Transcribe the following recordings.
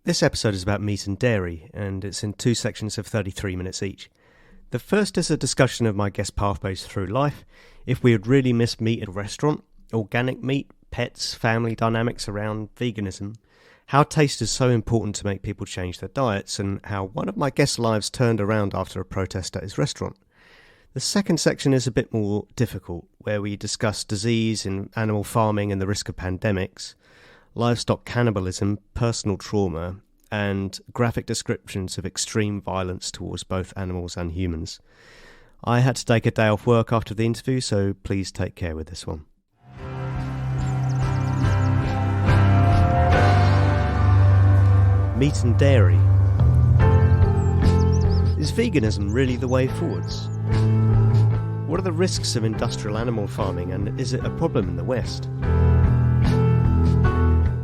This episode is about meat and dairy, and it's in two sections of 33 minutes each. The first is a discussion of my guest pathways through life, if we would really miss meat at a restaurant, organic meat, pets, family dynamics around veganism, how taste is so important to make people change their diets, and how one of my guests' lives turned around after a protest at his restaurant. The second section is a bit more difficult, where we discuss disease in animal farming and the risk of pandemics, livestock cannibalism, personal trauma, and graphic descriptions of extreme violence towards both animals and humans. I had to take a day off work after the interview, so please take care with this one. Meat and dairy. Is veganism really the way forwards? What are the risks of industrial animal farming, and is it a problem in the West?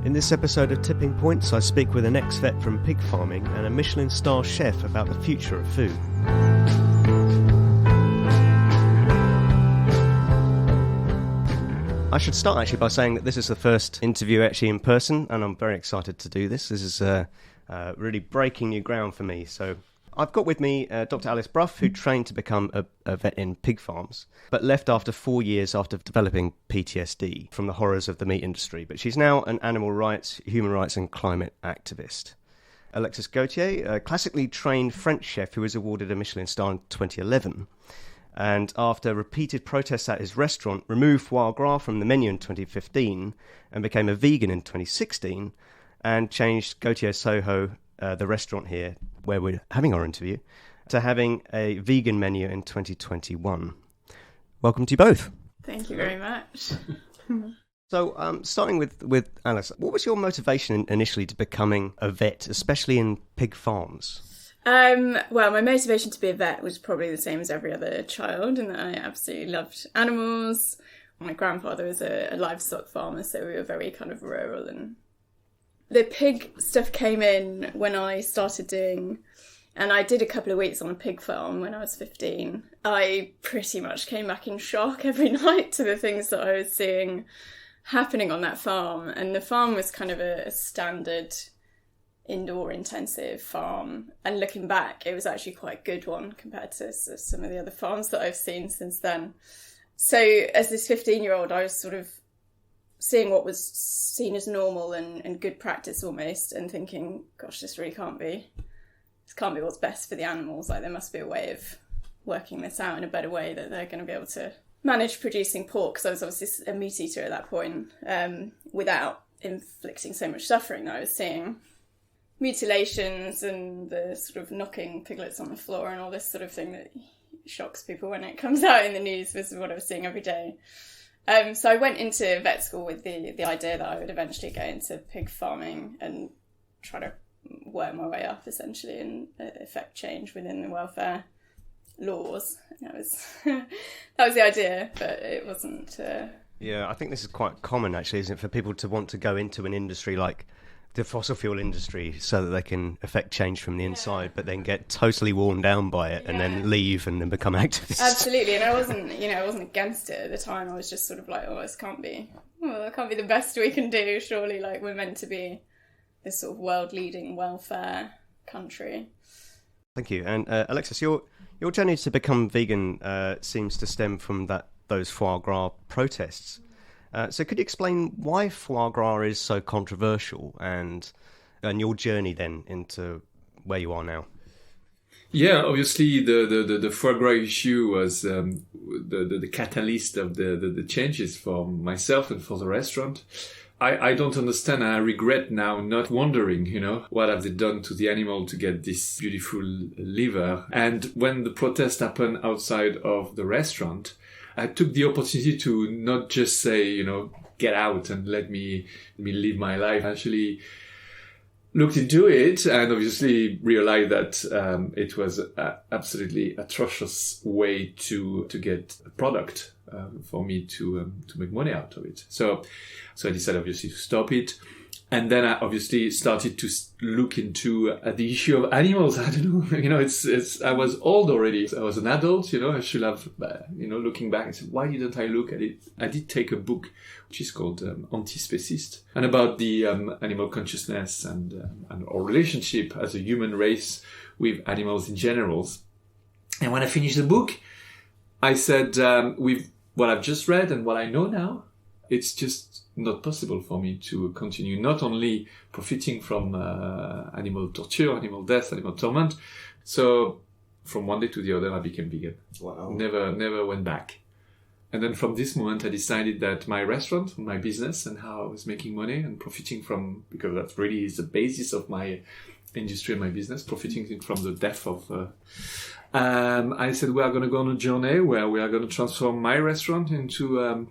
In this episode of Tipping Points, I speak with an ex-vet from pig farming and a Michelin-starred chef about the future of food. I should start actually by saying that this is the first interview actually in person, and I'm very excited to do this. This is really breaking new ground for me. So I've got with me Dr Alice Brough, who trained to become a vet in pig farms, but left after 4 years after developing PTSD from the horrors of the meat industry. But she's now an animal rights, human rights and climate activist. Alexis Gauthier, a classically trained French chef who was awarded a Michelin-star in 2011. And after repeated protests at his restaurant, removed foie gras from the menu in 2015 and became a vegan in 2016 and changed Gauthier Soho, the restaurant here where we're having our interview, to having a vegan menu in 2021. Welcome to you both. Thank you very much. So, starting with Alice, what was your motivation initially to becoming a vet, especially in pig farms? Well, my motivation to be a vet was probably the same as every other child, in that I absolutely loved animals. My grandfather was a livestock farmer, so we were very kind of rural, and the pig stuff came in when I started doing, and I did a couple of weeks on a pig farm when I was 15. I pretty much came back in shock every night to the things that I was seeing happening on that farm. And the farm was kind of a standard indoor intensive farm. And looking back, it was actually quite a good one compared to some of the other farms that I've seen since then. So as this 15-year-old, I was sort of seeing what was seen as normal and good practice almost, and thinking, gosh, this can't be what's best for the animals. Like, there must be a way of working this out in a better way that they're going to be able to manage producing pork, because I was obviously a meat eater at that point, without inflicting so much suffering that I was seeing. Mutilations and the sort of knocking piglets on the floor and all this sort of thing that shocks people when it comes out in the news was what I was seeing every day. So I went into vet school with the idea that I would eventually go into pig farming and try to work my way up, essentially, and effect change within the welfare laws. That was the idea, but it wasn't. Yeah, I think this is quite common, actually, isn't it, for people to want to go into an industry like the fossil fuel industry so that they can affect change from the inside, but then get totally worn down by it and then leave and then become activists. Absolutely, and I wasn't against it at the time. I was just sort of like, that can't be the best we can do. Surely, like, we're meant to be this sort of world-leading welfare country. Thank you. And Alexis, your journey to become vegan seems to stem from those foie gras protests. So could you explain why foie gras is so controversial and your journey then into where you are now? Yeah, obviously the foie gras issue was the catalyst of the changes for myself and for the restaurant. I don't understand. I regret now not wondering, what have they done to the animal to get this beautiful liver. And when the protest happened outside of the restaurant, I took the opportunity to not just say, get out and let me live my life. I actually looked into it and obviously realized that it was an absolutely atrocious way to get a product for me to make money out of it. So I decided obviously to stop it. And then I obviously started to look into the issue of animals. I don't know, I was old already. I was an adult, I should have, looking back and said, why didn't I look at it? I did take a book, which is called Anti-Specist, and about the animal consciousness and our relationship as a human race with animals in general. And when I finished the book, I said, with what I've just read and what I know now, it's just not possible for me to continue not only profiting from animal torture, animal death, animal torment. So from one day to the other, I became vegan. Wow. Never went back. And then from this moment, I decided that my restaurant, my business, and how I was making money and profiting from, because that really is the basis of my industry and my business, profiting from the death of... I said, we are going to go on a journey where we are going to transform my restaurant into...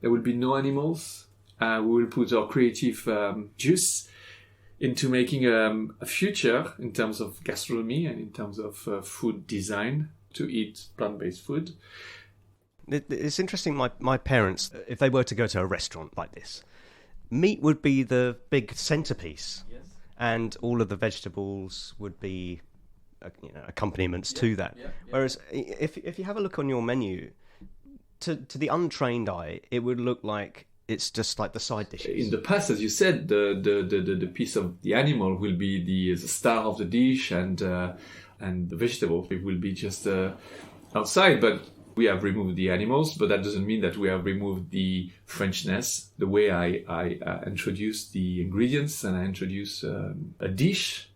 there will be no animals. We will put our creative juice into making a future in terms of gastronomy and in terms of food design to eat plant-based food. It's interesting, my parents, if they were to go to a restaurant like this, meat would be the big centerpiece. Yes. And all of the vegetables would be accompaniments to that. Yeah. Whereas if you have a look on your menu, to the untrained eye, it would look like it's just like the side dishes. In the past, as you said, the piece of the animal will be the star of the dish, and the vegetable it will be just outside. But we have removed the animals, but that doesn't mean that we have removed the Frenchness. The way I introduce the ingredients and I introduce a dish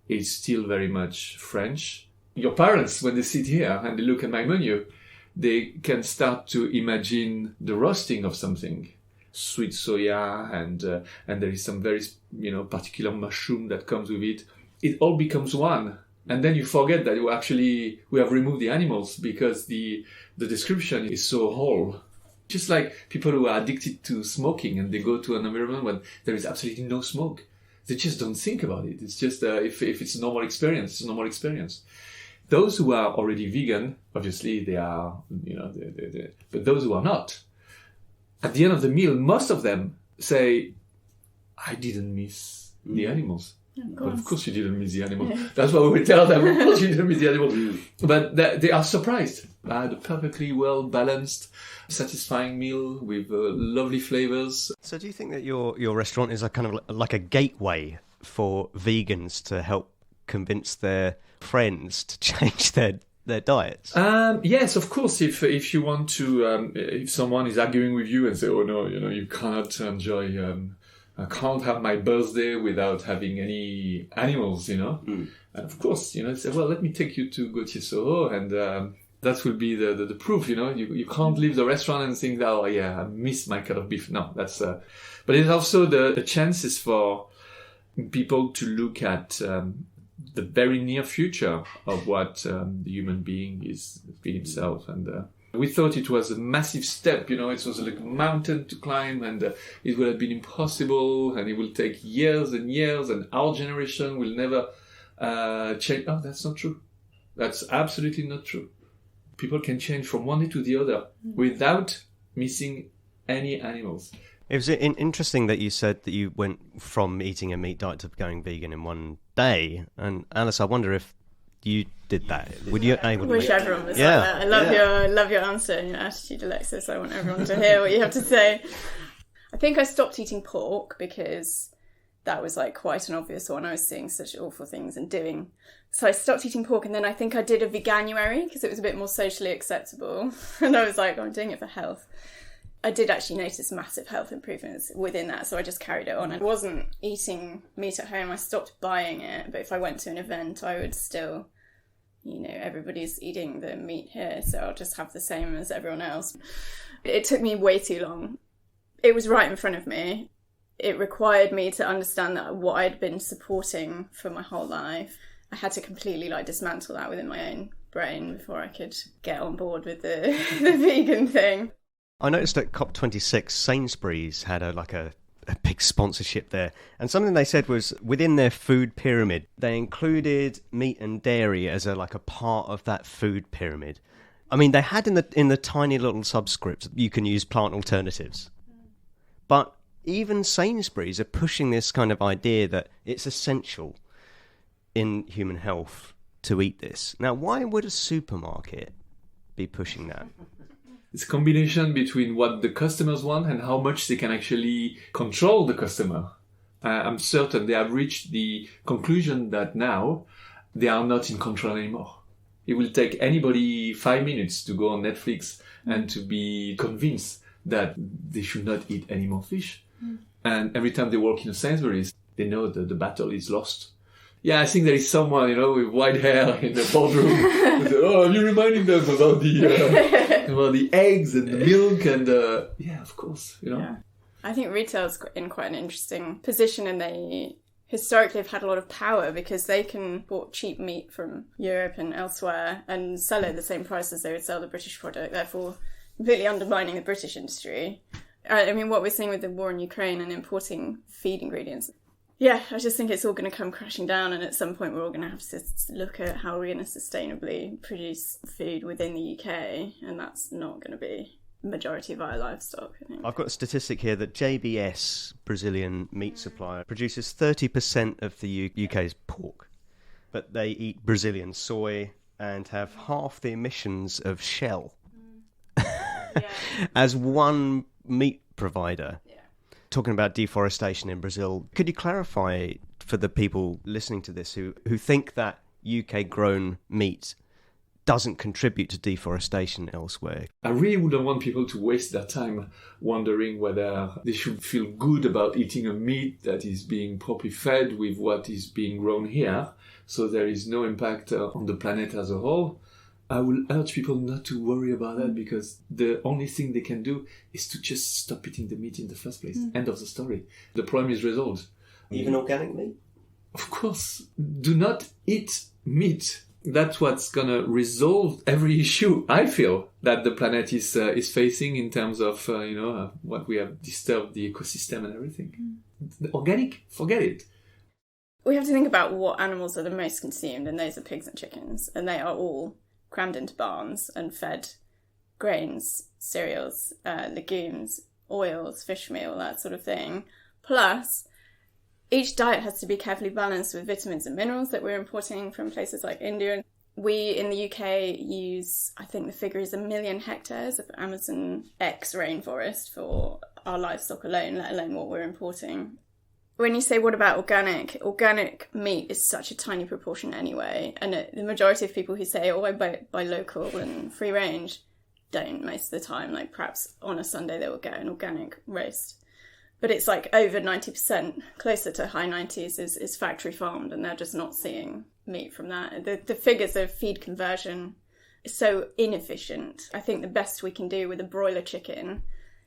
is still very much French. Your parents, when they sit here and they look at my menu, they can start to imagine the roasting of something, sweet soya, and there is some very particular mushroom that comes with it. It all becomes one, and then you forget that we have removed the animals because the description is so whole. Just like people who are addicted to smoking and they go to an environment where there is absolutely no smoke, they just don't think about it. It's just if it's a normal experience, it's a normal experience. Those who are already vegan, obviously they are, but those who are not, at the end of the meal, most of them say, I didn't miss the animals. Of course you didn't miss the animals. Yeah. That's what we tell them. Of course you didn't miss the animals. But they are surprised. I had a perfectly well-balanced, satisfying meal with lovely flavors. So do you think that your restaurant is a kind of like a gateway for vegans to help convince their friends to change their diets? Yes, of course. If you want to, if someone is arguing with you and say, "Oh no, you cannot enjoy. I can't have my birthday without having any animals," And of course, say, "Well, let me take you to Gauthier Soho," and that will be the proof. You can't leave the restaurant and think that, "Oh yeah, I miss my cut of beef." No, that's. But it's also the chances for people to look at. The very near future of what the human being is himself. And we thought it was a massive step, it was like a mountain to climb, and it would have been impossible, and it will take years and years, and our generation will never change. Oh, that's not true. That's absolutely not true. People can change from one day to the other without missing any animals. It was interesting that you said that you went from eating a meat diet to going vegan in one day. And Alice, I wonder if you did that. Would you able to? Wish everyone was like that. I love your answer and your attitude, Alexis. I want everyone to hear what you have to say. I think I stopped eating pork because that was like quite an obvious one. I was seeing such awful things and doing. So I stopped eating pork, and then I think I did a veganuary because it was a bit more socially acceptable. And I was like, I'm doing it for health. I did actually notice massive health improvements within that, so I just carried it on. I wasn't eating meat at home, I stopped buying it, but if I went to an event, I would still, everybody's eating the meat here, so I'll just have the same as everyone else. It took me way too long. It was right in front of me. It required me to understand that what I'd been supporting for my whole life, I had to completely dismantle that within my own brain before I could get on board with the vegan thing. I noticed at COP26, Sainsburys had a big sponsorship there. And something they said was within their food pyramid, they included meat and dairy as a part of that food pyramid. I mean, they had in the tiny little subscript, you can use plant alternatives. But even Sainsbury's are pushing this kind of idea that it's essential in human health to eat this. Now, why would a supermarket be pushing that? It's a combination between what the customers want and how much they can actually control the customer. I'm certain they have reached the conclusion that now they are not in control anymore. It will take anybody 5 minutes to go on Netflix and to be convinced that they should not eat any more fish. And every time they walk in a Sainsbury's, they know that the battle is lost. Yeah, I think there is someone, with white hair in the boardroom. You're reminding them about the eggs and the milk and yeah, of course, Yeah. I think retail's in quite an interesting position, and they historically have had a lot of power because they can import cheap meat from Europe and elsewhere and sell it at the same price as they would sell the British product, therefore completely undermining the British industry. I mean, what we're seeing with the war in Ukraine and importing feed ingredients. Yeah, I just think it's all going to come crashing down, and at some point we're all going to have to look at how we're going to sustainably produce food within the UK, and that's not going to be the majority of our livestock, I think. I've got a statistic here that JBS, Brazilian meat supplier, produces 30% of the UK's pork, but they eat Brazilian soy and have half the emissions of Shell as one meat provider. Talking about deforestation in Brazil, could you clarify for the people listening to this who think that UK grown meat doesn't contribute to deforestation elsewhere? I really wouldn't want people to waste their time wondering whether they should feel good about eating a meat that is being properly fed with what is being grown here, so there is no impact on the planet as a whole. I will urge people not to worry about that, because the only thing they can do is to just stop eating the meat in the first place. End of the story. The problem is resolved. Even organic meat? Of course. Do not eat meat. That's what's going to resolve every issue, I feel, that the planet is facing in terms of, what we have disturbed the ecosystem and everything. The organic, forget it. We have to think about what animals are the most consumed, and those are pigs and chickens, and they are all crammed into barns and fed grains, cereals, legumes, oils, fish meal, that sort of thing. Plus, each diet has to be carefully balanced with vitamins and minerals that we're importing from places like India. We in the UK use, I think the figure is 1 million hectares of Amazon X rainforest for our livestock alone, let alone what we're importing. When you say, what about organic meat is such a tiny proportion anyway. And the majority of people who say, I buy local and free range, don't most of the time. Like perhaps on a Sunday they will get an organic roast. But it's like over 90%, closer to high 90s, is factory farmed, and they're just not seeing meat from that. The figures of feed conversion is so inefficient. I think the best we can do with a broiler chicken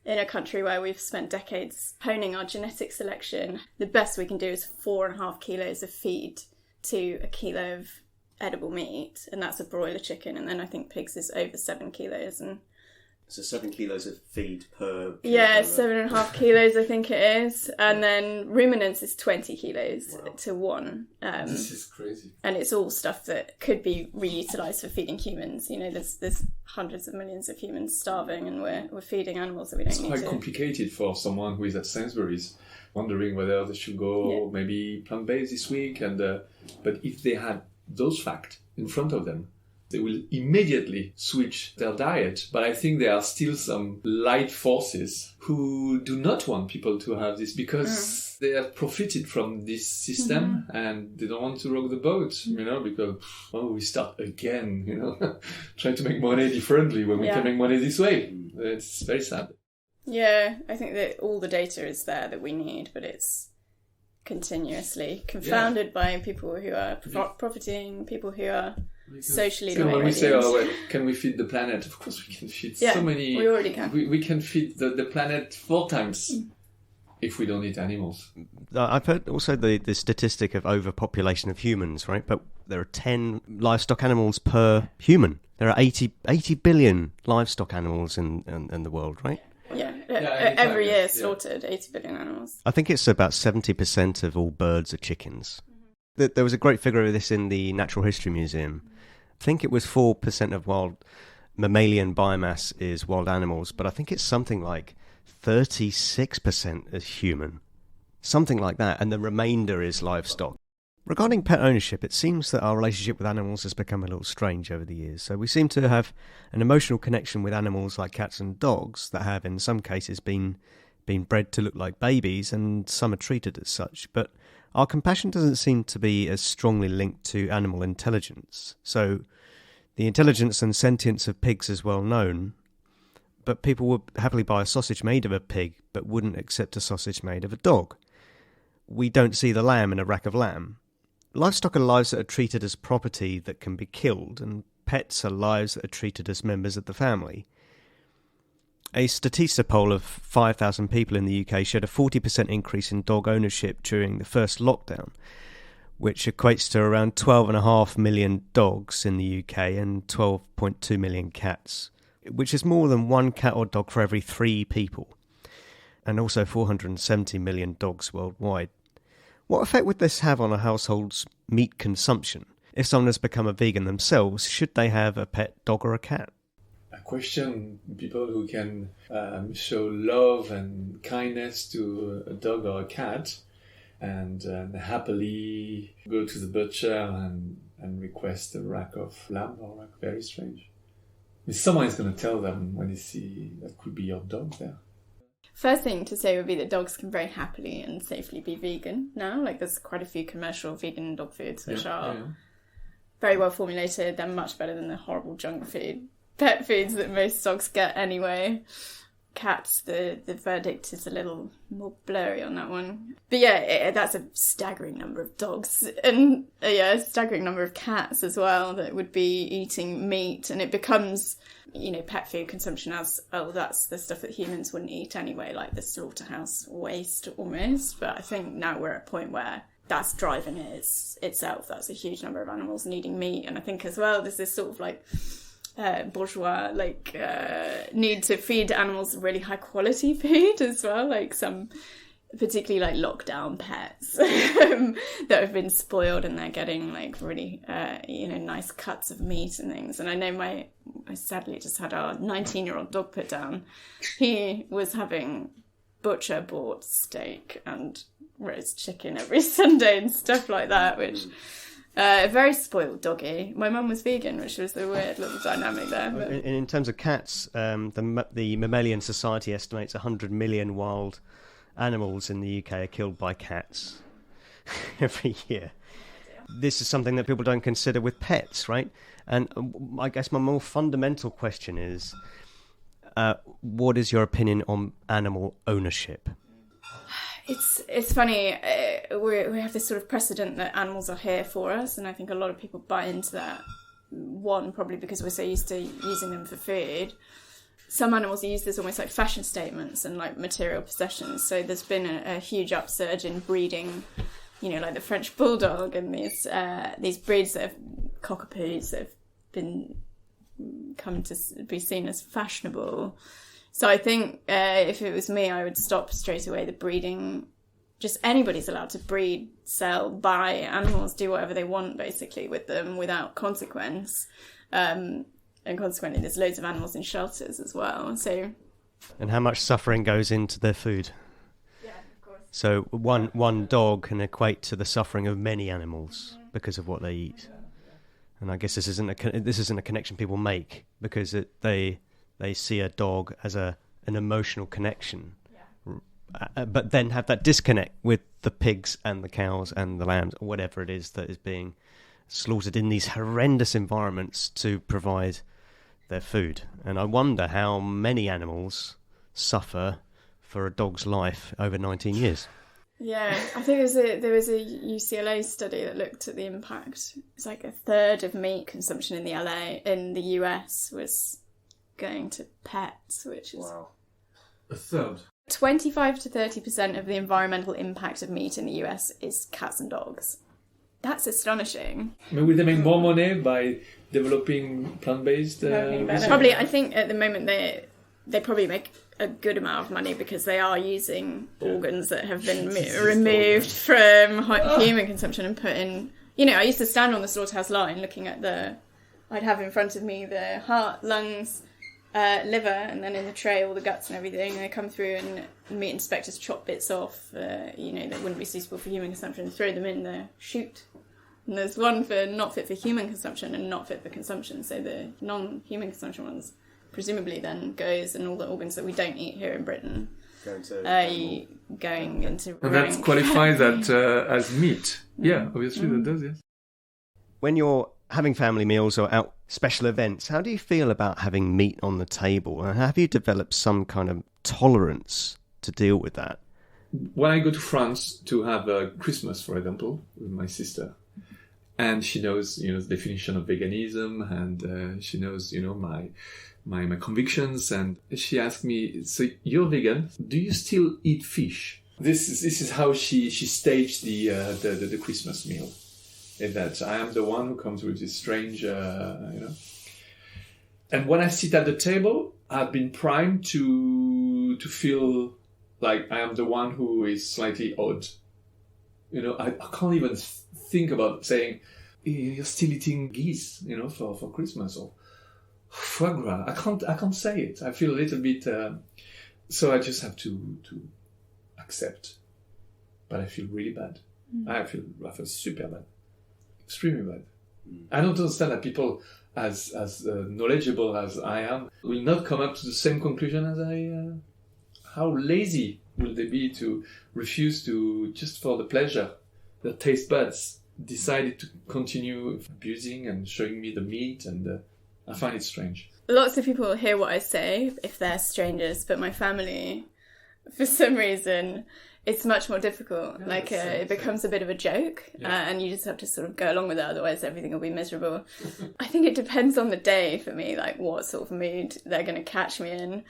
in a country where we've spent decades honing our genetic selection, the best we can do is 4.5 kilos of feed to a kilo of edible meat, and that's a broiler chicken. And then I think pigs is over 7 kilos. And so 7 kilos of feed per... Yeah, 7.5 kilos I think it is. And then ruminants is 20 kilos to one. This is crazy. And it's all stuff that could be reutilised for feeding humans. There's hundreds of millions of humans starving, and we're feeding animals that we don't need to. It's quite complicated for someone who is at Sainsburys, wondering whether they should go maybe plant-based this week. But if they had those facts in front of them, they will immediately switch their diet. But I think there are still some light forces who do not want people to have this, because they have profited from this system and they don't want to rock the boat, because we start again, trying to make money differently when we can make money this way. It's very sad. Yeah, I think that all the data is there that we need, but it's continuously confounded by people who are profiting, people who are socially when we say, can we feed the planet? Of course we can feed so many. We already can. We can feed the planet 4 times if we don't eat animals. I've heard also the statistic of overpopulation of humans, right? But there are 10 livestock animals per human. There are 80 billion livestock animals in the world, right? Yeah, every year slaughtered 80 billion animals. I think it's about 70% of all birds are chickens. There was a great figure of this in the Natural History Museum. I think it was 4% of wild mammalian biomass is wild animals, but I think it's something like 36% is human. Something like that, and the remainder is livestock. Regarding pet ownership, it seems that our relationship with animals has become a little strange over the years. So we seem to have an emotional connection with animals like cats and dogs that have, in some cases, been bred to look like babies, and some are treated as such. But our compassion doesn't seem to be as strongly linked to animal intelligence. So the intelligence and sentience of pigs is well known, but people would happily buy a sausage made of a pig, but wouldn't accept a sausage made of a dog. We don't see the lamb in a rack of lamb. Livestock are lives that are treated as property that can be killed, and pets are lives that are treated as members of the family. A Statista poll of 5,000 people in the UK showed a 40% increase in dog ownership during the first lockdown, which equates to around 12.5 million dogs in the UK and 12.2 million cats, which is more than one cat or dog for every 3 people, and also 470 million dogs worldwide. What effect would this have on a household's meat consumption? If someone has become a vegan themselves, should they have a pet dog or a cat? I question people who can show love and kindness to a dog or a cat and happily go to the butcher and request a rack of lamb or rack. Very strange. I mean, someone is going to tell them when they see that could be your dog there. First thing to say would be that dogs can very happily and safely be vegan now. Like, there's quite a few commercial vegan dog foods which are very well formulated. They're much better than the horrible junk food, pet foods that most dogs get anyway. Cats, the verdict is a little more blurry on that one. But yeah, that's a staggering number of dogs and a staggering number of cats as well that would be eating meat, and it becomes, pet food consumption as, that's the stuff that humans wouldn't eat anyway, like the slaughterhouse waste almost. But I think now we're at a point where that's driving it itself. That's a huge number of animals needing meat, and I think as well there's this sort of like bourgeois need to feed animals really high quality food as well, like some particularly like lockdown pets that have been spoiled and they're getting like really nice cuts of meat and things. And I know I sadly just had our 19-year-old dog put down. He was having butcher bought steak and roast chicken every Sunday and stuff like that, which a very spoiled doggy. My mum was vegan, which was the weird little dynamic there. But in terms of cats, the Mammalian Society estimates 100 million wild animals in the UK are killed by cats every year. This is something that people don't consider with pets, right? And I guess my more fundamental question is, what is your opinion on animal ownership? It's funny, we have this sort of precedent that animals are here for us, and I think a lot of people buy into that. One, probably because we're so used to using them for food. Some animals are used as almost like fashion statements and like material possessions. So there's been a huge upsurge in breeding, like the French bulldog and these breeds that have cockapoos that have come to be seen as fashionable. So I think if it was me, I would stop straight away the breeding. Just anybody's allowed to breed, sell, buy animals, do whatever they want basically with them without consequence. And consequently, there's loads of animals in shelters as well. So, and how much suffering goes into their food? Yeah, of course. So one dog can equate to the suffering of many animals because of what they eat. And I guess this isn't a connection people make because they see a dog as an emotional connection, but then have that disconnect with the pigs and the cows and the lambs or whatever it is that is being slaughtered in these horrendous environments to provide their food. And I wonder how many animals suffer for a dog's life over 19 years. Yeah, I think there was a UCLA study that looked at the impact. It's like a third of meat consumption in the US was going to pets, which is a third. 25 to 30% of the environmental impact of meat in the US is cats and dogs. That's astonishing. I mean, will they make more money by developing plant-based? Probably, I think at the moment they probably make a good amount of money because they are using organs that have been removed from human consumption and put in. I used to stand on the slaughterhouse line looking at I'd have in front of me the heart, lungs, liver, and then in the tray all the guts and everything. They come through and meat inspectors chop bits off, that wouldn't be suitable for human consumption, and throw them in the chute. And there's one for not fit for human consumption and not fit for consumption. So the non-human consumption ones presumably then goes, and all the organs that we don't eat here in Britain going into. And that qualifies that as meat. Yeah, obviously that does. Yes. When you're having family meals or out special events, how do you feel about having meat on the table? And have you developed some kind of tolerance to deal with that? When I go to France to have Christmas, for example, with my sister, and she knows, the definition of veganism, and she knows, my convictions, and she asked me, "So you're vegan? Do you still eat fish?" This is how she staged the Christmas meal. In that I am the one who comes with this strange, And when I sit at the table, I've been primed to feel like I am the one who is slightly odd. I can't even think about saying, "You're still eating geese, for Christmas," or foie gras. I can't say it. I feel a little bit. So I just have to accept. But I feel really bad. I feel super bad. Extremely bad. I don't understand that people as knowledgeable as I am will not come up to the same conclusion as I. How lazy will they be to refuse to, just for the pleasure, their taste buds decided to continue abusing and showing me the meat, and I find it strange. Lots of people hear what I say if they're strangers, but my family, for some reason, it's much more difficult. Yeah, it becomes a bit of a joke, and you just have to sort of go along with it, otherwise everything will be miserable. I think it depends on the day for me, like what sort of mood they're going to catch me in.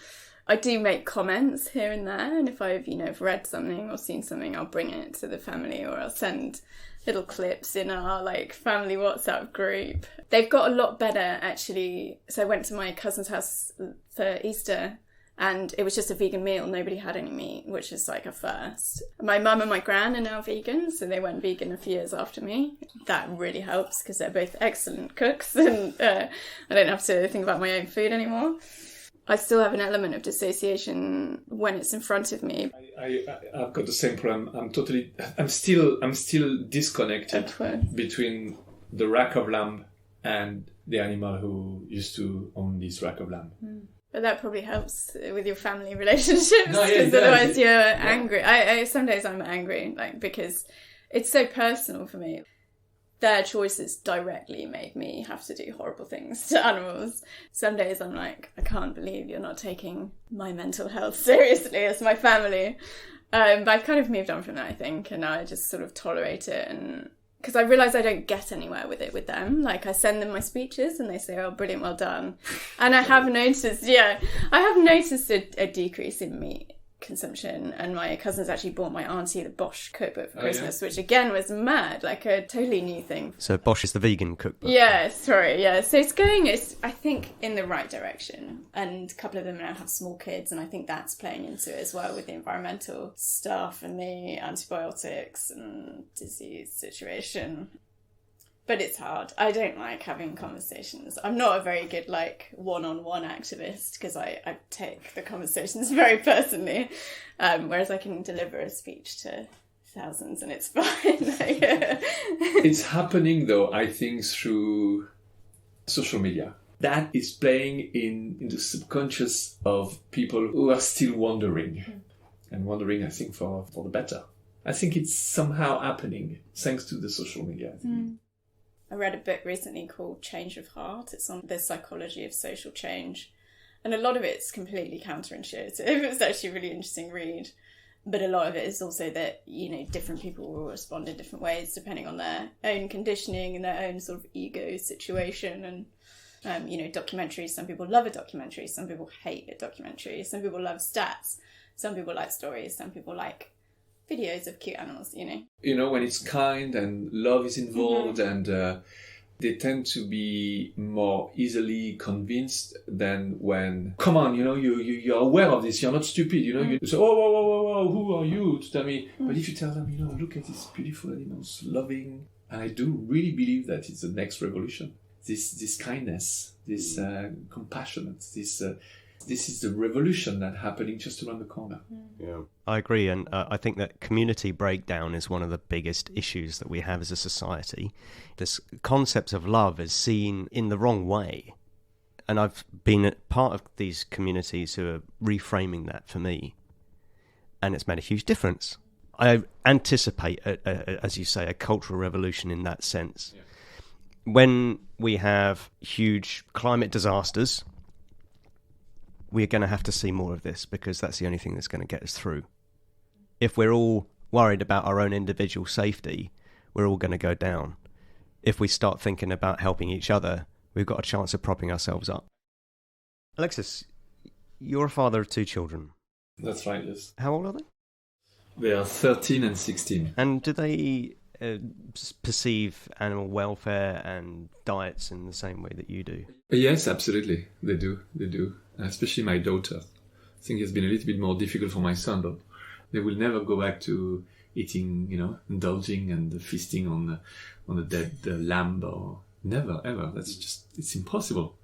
I do make comments here and there, and if I've, read something or seen something, I'll bring it to the family, or I'll send little clips in our, family WhatsApp group. They've got a lot better, actually. So I went to my cousin's house for Easter, and it was just a vegan meal. Nobody had any meat, which is a first. My mum and my gran are now vegan, so they went vegan a few years after me. That really helps because they're both excellent cooks, and I don't have to think about my own food anymore. I still have an element of dissociation when it's in front of me. I've got the same problem. I'm still disconnected between the rack of lamb and the animal who used to own this rack of lamb. But that probably helps with your family relationships, because otherwise you're angry. Some days I'm angry, because it's so personal for me. Their choices directly made me have to do horrible things to animals. Some days I'm like, I can't believe you're not taking my mental health seriously as my family. But I've kind of moved on from that, I think, and now I just sort of tolerate it. And because I realise I don't get anywhere with it with them. I send them my speeches and they say, "Oh, brilliant, well done." And I have noticed, a decrease in meat consumption, and my cousins actually bought my auntie the Bosch cookbook for Christmas, which again was mad, a totally new thing. So Bosch is the vegan cookbook? Yeah, sorry, yeah. So it's I think, in the right direction, and a couple of them now have small kids, and I think that's playing into it as well with the environmental stuff and the antibiotics and disease situation. But it's hard. I don't like having conversations. I'm not a very good, one-on-one activist, because I take the conversations very personally, whereas I can deliver a speech to thousands and it's fine. It's happening, though, I think, through social media. That is playing in the subconscious of people who are still wondering. And wondering, I think, for the better. I think it's somehow happening, thanks to the social media, I think. I read a book recently called Change of Heart. It's on the psychology of social change. And a lot of it's completely counterintuitive. It's actually a really interesting read. But a lot of it is also that, different people will respond in different ways depending on their own conditioning and their own sort of ego situation. And, documentaries, some people love a documentary, some people hate a documentary, some people love stats, some people like stories, some people like videos of cute animals, when it's kind and love is involved, and they tend to be more easily convinced than when, come on, you're aware of this, you're not stupid, you say, whoa, who are you to tell me? But if you tell them, look at these beautiful animals, loving, and I do really believe that it's the next revolution. this kindness, this compassionate, this is the revolution that's happening just around the corner. Yeah, I agree, and I think that community breakdown is one of the biggest issues that we have as a society. This concept of love is seen in the wrong way, and I've been part of these communities who are reframing that for me, and it's made a huge difference. I anticipate, as you say, a cultural revolution in that sense. Yeah. When we have huge climate disasters, we're going to have to see more of this, because that's the only thing that's going to get us through. If we're all worried about our own individual safety, we're all going to go down. If we start thinking about helping each other, we've got a chance of propping ourselves up. Alexis, you're a father of 2 children. That's right, yes. How old are they? They are 13 and 16. And do they perceive animal welfare and diets in the same way that you do? Yes, absolutely. They do. Especially my daughter. I think it's been a little bit more difficult for my son, but they will never go back to eating, indulging and feasting on the dead lamb, or never, ever. It's impossible.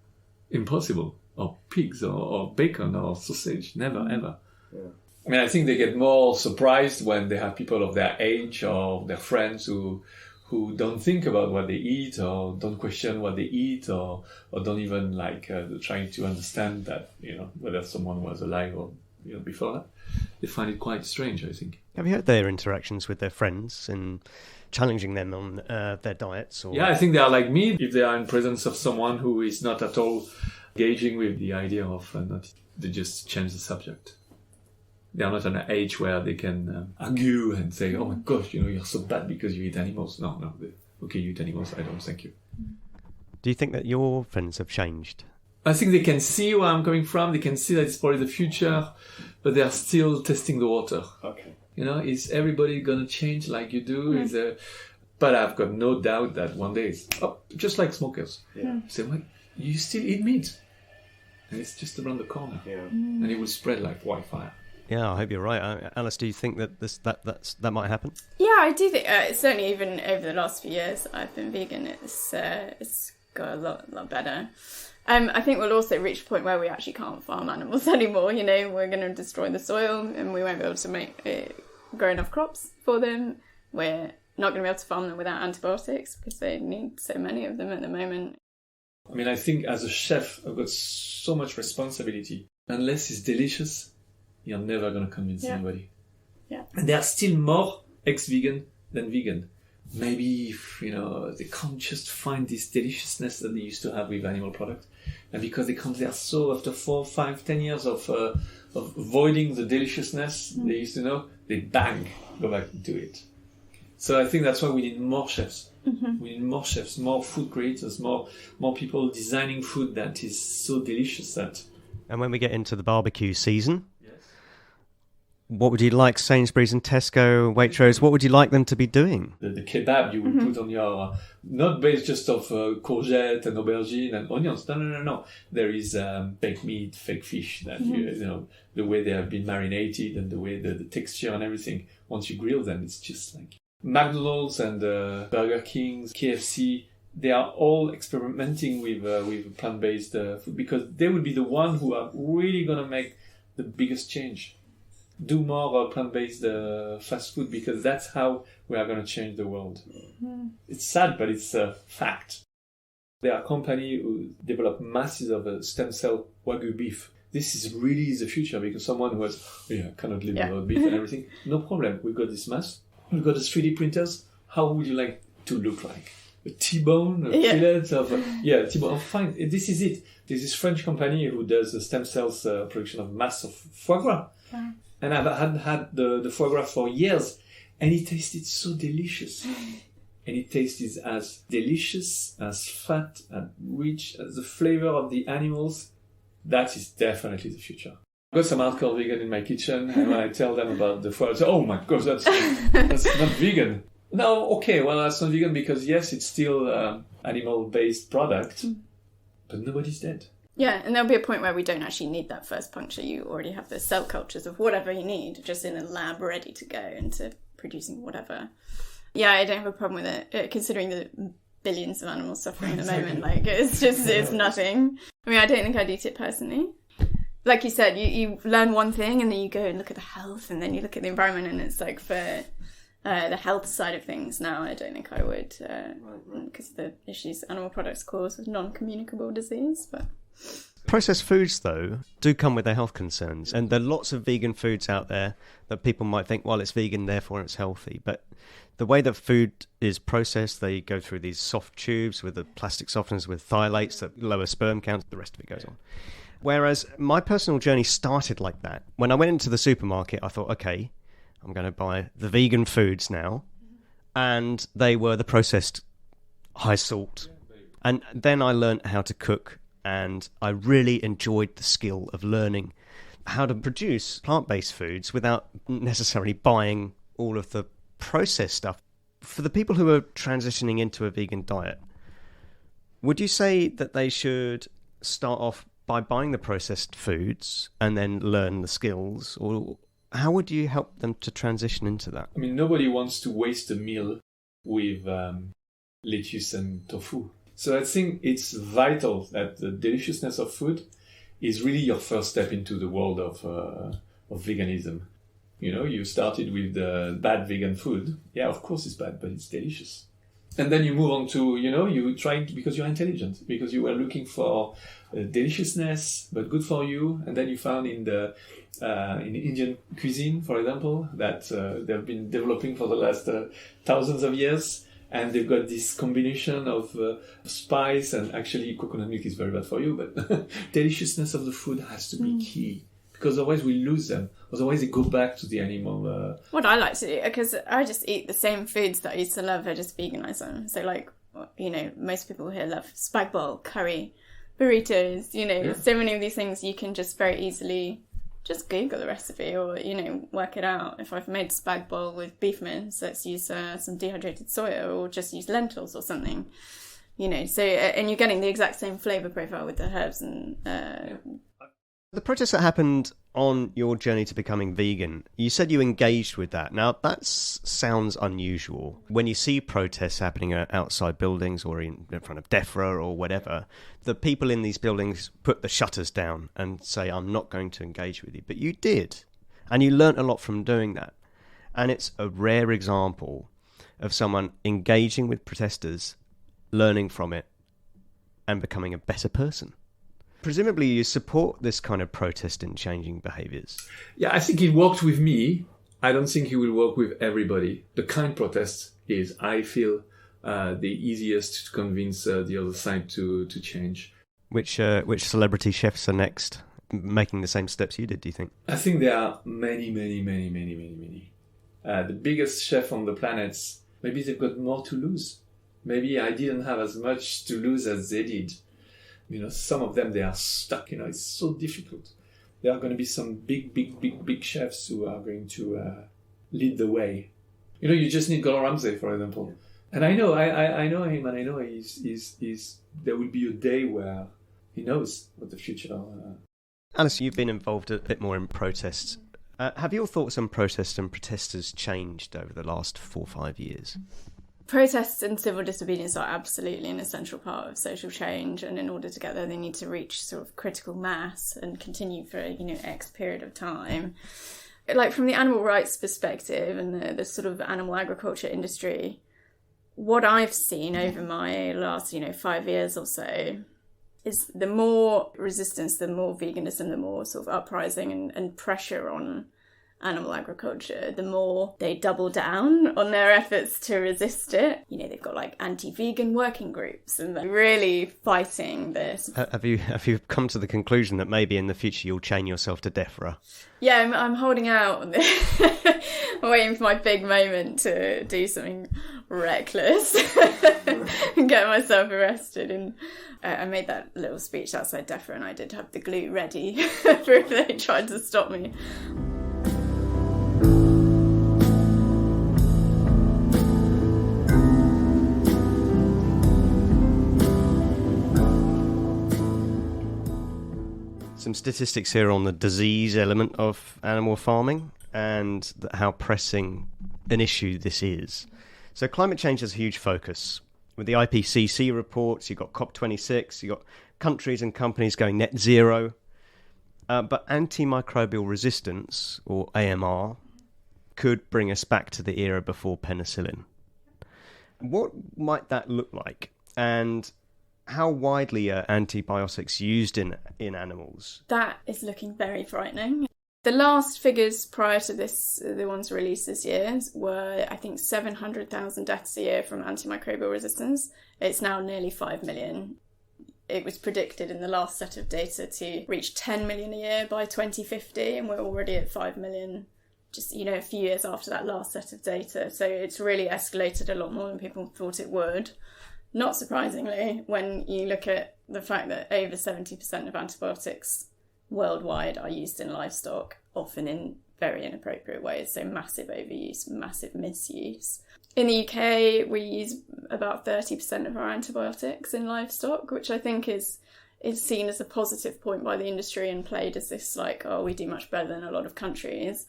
Or pigs, or bacon, or sausage. Never, ever. Yeah. I mean, I think they get more surprised when they have people of their age or their friends who don't think about what they eat, or don't question what they eat, or don't even trying to understand that, whether someone was alive or before that. They find it quite strange, I think. Have you heard their interactions with their friends and challenging them on their diets? Or... Yeah, I think they are like me. If they are in presence of someone who is not at all engaging with the idea of they just change the subject. They are not at an age where they can argue and say, oh my gosh, you're so bad because you eat animals. No. Okay, you eat animals, I don't, thank you. Do you think that your friends have changed? I think they can see where I'm coming from. They can see that it's probably the future, but they are still testing the water. Okay. Is everybody going to change like you do? Mm. But I've got no doubt that one day it's just like smokers. Yeah. Say, well, you still eat meat. And it's just around the corner. Yeah. And it will spread like wildfire. Yeah, I hope you're right. Alice, do you think that that might happen? Yeah, I do think certainly even over the last few years I've been vegan, it's got a lot better. I think we'll also reach a point where we actually can't farm animals anymore. We're going to destroy the soil, and we won't be able to grow enough crops for them. We're not going to be able to farm them without antibiotics, because they need so many of them at the moment. I mean, I think as a chef, I've got so much responsibility. Unless it's delicious, you're never going to convince anybody. Yeah. And there are still more ex-vegan than vegan. Maybe, they can't just find this deliciousness that they used to have with animal products. And because they come there so after 4, 5, 10 years of avoiding the deliciousness they used to know, they go back and do it. So I think that's why we need more chefs. Mm-hmm. We need more chefs, more food creators, more people designing food that is so delicious that... And when we get into the barbecue season... What would you like Sainsburys and Tesco, Waitrose, what would you like them to be doing? The kebab you would put on your... not based just of courgette and aubergine and onions. No. There is baked meat, fake fish, that the way they have been marinated and the way the texture and everything. Once you grill them, it's just like... McDonald's and Burger King, KFC, they are all experimenting with plant-based food, because they will be the ones who are really going to make the biggest change. Do more plant-based fast food, because that's how we are going to change the world. Mm-hmm. It's sad, but it's a fact. There are companies who develop masses of stem cell Wagyu beef. This is really the future, because someone who has, cannot live without beef and everything, no problem. We've got this mass. We've got the 3D printers. How would you like to look like? A T-bone, a fillet of... T-bone. Oh, fine. This is it. There's this French company who does the stem cells production of mass of foie gras. Yeah. And I've had the foie gras for years, and it tasted so delicious. And it tasted as delicious, as fat, and rich as the flavor of the animals. That is definitely the future. I've got some hardcore vegan in my kitchen, and when I tell them about the foie, I say, oh my gosh, that's not vegan. No, okay, well, that's not vegan because, yes, it's still animal-based product, but nobody's dead. Yeah, and there'll be a point where we don't actually need that first puncture. You already have the cell cultures of whatever you need, just in a lab ready to go into producing whatever. Yeah, I don't have a problem with it, considering the billions of animals suffering at the moment. Like, it's nothing. I mean, I don't think I'd eat it personally. Like you said, you learn one thing and then you go and look at the health and then you look at the environment, and it's like for the health side of things now, I don't think I would, because of the issues animal products cause with non-communicable disease. But processed foods, though, do come with their health concerns, and there are lots of vegan foods out there that people might think, well, it's vegan, therefore it's healthy. But the way that food is processed, they go through these soft tubes with the plastic softeners with phthalates that lower sperm count, the rest of it goes on. Whereas my personal journey started like that. When I went into the supermarket, I thought, okay, I'm going to buy the vegan foods now. And they were the processed high salt. And then I learned how to cook, and I really enjoyed the skill of learning how to produce plant-based foods without necessarily buying all of the processed stuff. For the people who are transitioning into a vegan diet, would you say that they should start off by buying the processed foods and then learn the skills, or how would you help them to transition into that? I mean, nobody wants to waste a meal with lettuce and tofu. So I think it's vital that the deliciousness of food is really your first step into the world of veganism. You know, you started with the bad vegan food. Yeah, of course it's bad, but it's delicious. And then you move on to, you trying to, because you're intelligent, because you were looking for deliciousness, but good for you. And then you found in the in Indian cuisine, for example, that they've been developing for the last thousands of years. And they've got this combination of spice, and actually coconut milk is very bad for you, but deliciousness of the food has to be key. Because otherwise we lose them. Otherwise they go back to the animal. What I like to do, because I just eat the same foods that I used to love, I just veganise them. So like, most people here love spag bowl, curry, burritos, so many of these things you can just very easily just Google the recipe or, work it out. If I've made spag bowl with beef mince, let's use some dehydrated soya or just use lentils or something. So, and you're getting the exact same flavour profile with the herbs and... The protest that happened on your journey to becoming vegan, you said you engaged with that. Now, that sounds unusual. When you see protests happening outside buildings or in front of DEFRA or whatever, the people in these buildings put the shutters down and say, I'm not going to engage with you. But you did. And you learnt a lot from doing that. And it's a rare example of someone engaging with protesters, learning from it, and becoming a better person. Presumably you support this kind of protest in changing behaviours. Yeah, I think it worked with me. I don't think it will work with everybody. The kind protest is, I feel, the easiest to convince the other side to change. Which celebrity chefs are next making the same steps you did, do you think? I think there are many. The biggest chef on the planet, maybe they've got more to lose. Maybe I didn't have as much to lose as they did. Some of them, they are stuck. It's so difficult. There are going to be some big chefs who are going to lead the way. You just need Gordon Ramsay, for example. And I know him, and I know he's there will be a day where he knows what the future. Alice, you've been involved a bit more in protests. Have your thoughts on protests and protesters changed over the last 4 or 5 years? Protests and civil disobedience are absolutely an essential part of social change, and in order to get there they need to reach sort of critical mass and continue for X period of time. Like from the animal rights perspective and the sort of animal agriculture industry, what I've seen over my last 5 years or so is the more resistance, the more veganism, the more sort of uprising and pressure on animal agriculture, the more they double down on their efforts to resist it. They've got like anti-vegan working groups and they're really fighting this. Have you come to the conclusion that maybe in the future you'll chain yourself to DEFRA? Yeah, I'm holding out on this. Waiting for my big moment to do something reckless and get myself arrested. And I made that little speech outside DEFRA, and I did have the glue ready for if they tried to stop me. Some statistics here on the disease element of animal farming and how pressing an issue this is. So climate change is a huge focus with the IPCC reports, you've got COP26, you've got countries and companies going net zero. But antimicrobial resistance, or AMR, could bring us back to the era before penicillin. What might that look like? And how widely are antibiotics used in animals? That is looking very frightening. The last figures prior to this, the ones released this year, were, I think, 700,000 deaths a year from antimicrobial resistance. It's now nearly 5 million. It was predicted in the last set of data to reach 10 million a year by 2050, and we're already at 5 million just, a few years after that last set of data. So it's really escalated a lot more than people thought it would. Not surprisingly, when you look at the fact that over 70% of antibiotics worldwide are used in livestock, often in very inappropriate ways, so massive overuse, massive misuse. In the UK, we use about 30% of our antibiotics in livestock, which I think is seen as a positive point by the industry and played as this we do much better than a lot of countries.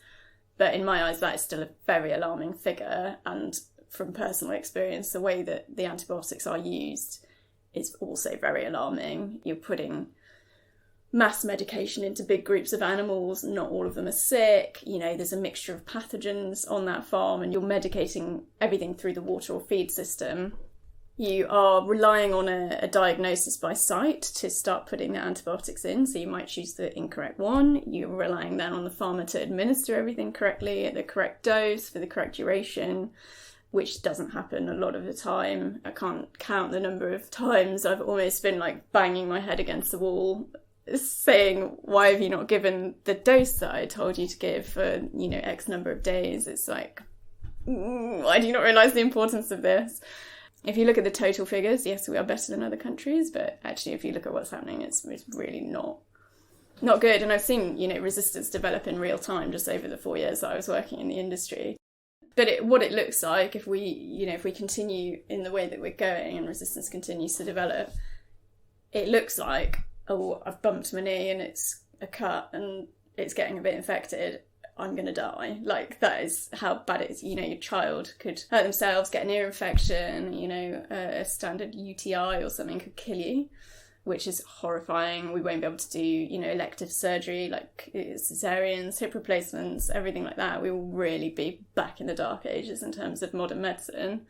But in my eyes, that is still a very alarming figure. And from personal experience, the way that the antibiotics are used is also very alarming. You're putting mass medication into big groups of animals, not all of them are sick, there's a mixture of pathogens on that farm, and you're medicating everything through the water or feed system. You are relying on a diagnosis by site to start putting the antibiotics in, so you might choose the incorrect one. You're relying then on the farmer to administer everything correctly at the correct dose for the correct duration, which doesn't happen a lot of the time. I can't count the number of times I've almost been banging my head against the wall saying, why have you not given the dose that I told you to give for, X number of days? It's why do you not realise the importance of this? If you look at the total figures, yes, we are better than other countries, but actually if you look at what's happening, it's really not good. And I've seen, resistance develop in real time just over the 4 years that I was working in the industry. But what it looks like, if we continue in the way that we're going and resistance continues to develop, it looks like, I've bumped my knee and it's a cut and it's getting a bit infected, I'm going to die. That is how bad it is. Your child could hurt themselves, get an ear infection, a standard UTI or something could kill you, which is horrifying. We won't be able to do, elective surgery, like cesareans, hip replacements, everything like that. We will really be back in the dark ages in terms of modern medicine.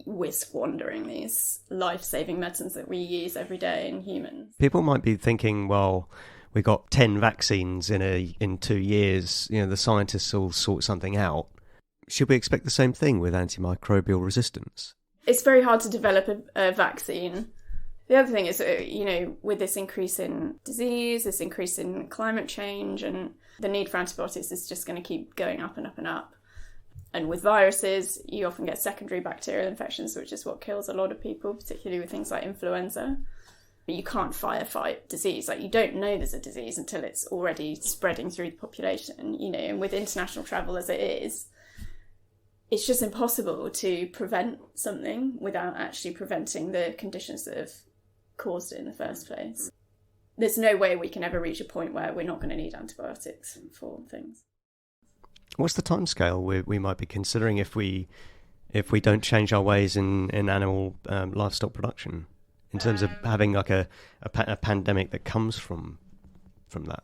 We're squandering these life-saving medicines that we use every day in humans. People might be thinking, well, we got 10 vaccines in 2 years, the scientists will sort something out. Should we expect the same thing with antimicrobial resistance? It's very hard to develop a vaccine. The other thing is, with this increase in disease, this increase in climate change, and the need for antibiotics is just going to keep going up and up and up. And with viruses, you often get secondary bacterial infections, which is what kills a lot of people, particularly with things like influenza. But you can't firefight disease. You don't know there's a disease until it's already spreading through the population, and with international travel as it is, it's just impossible to prevent something without actually preventing the conditions that have caused it in the first place. There's no way we can ever reach a point where we're not going to need antibiotics for things. What's the timescale we might be considering if we don't change our ways in animal livestock production, in terms of having a pandemic that comes from that?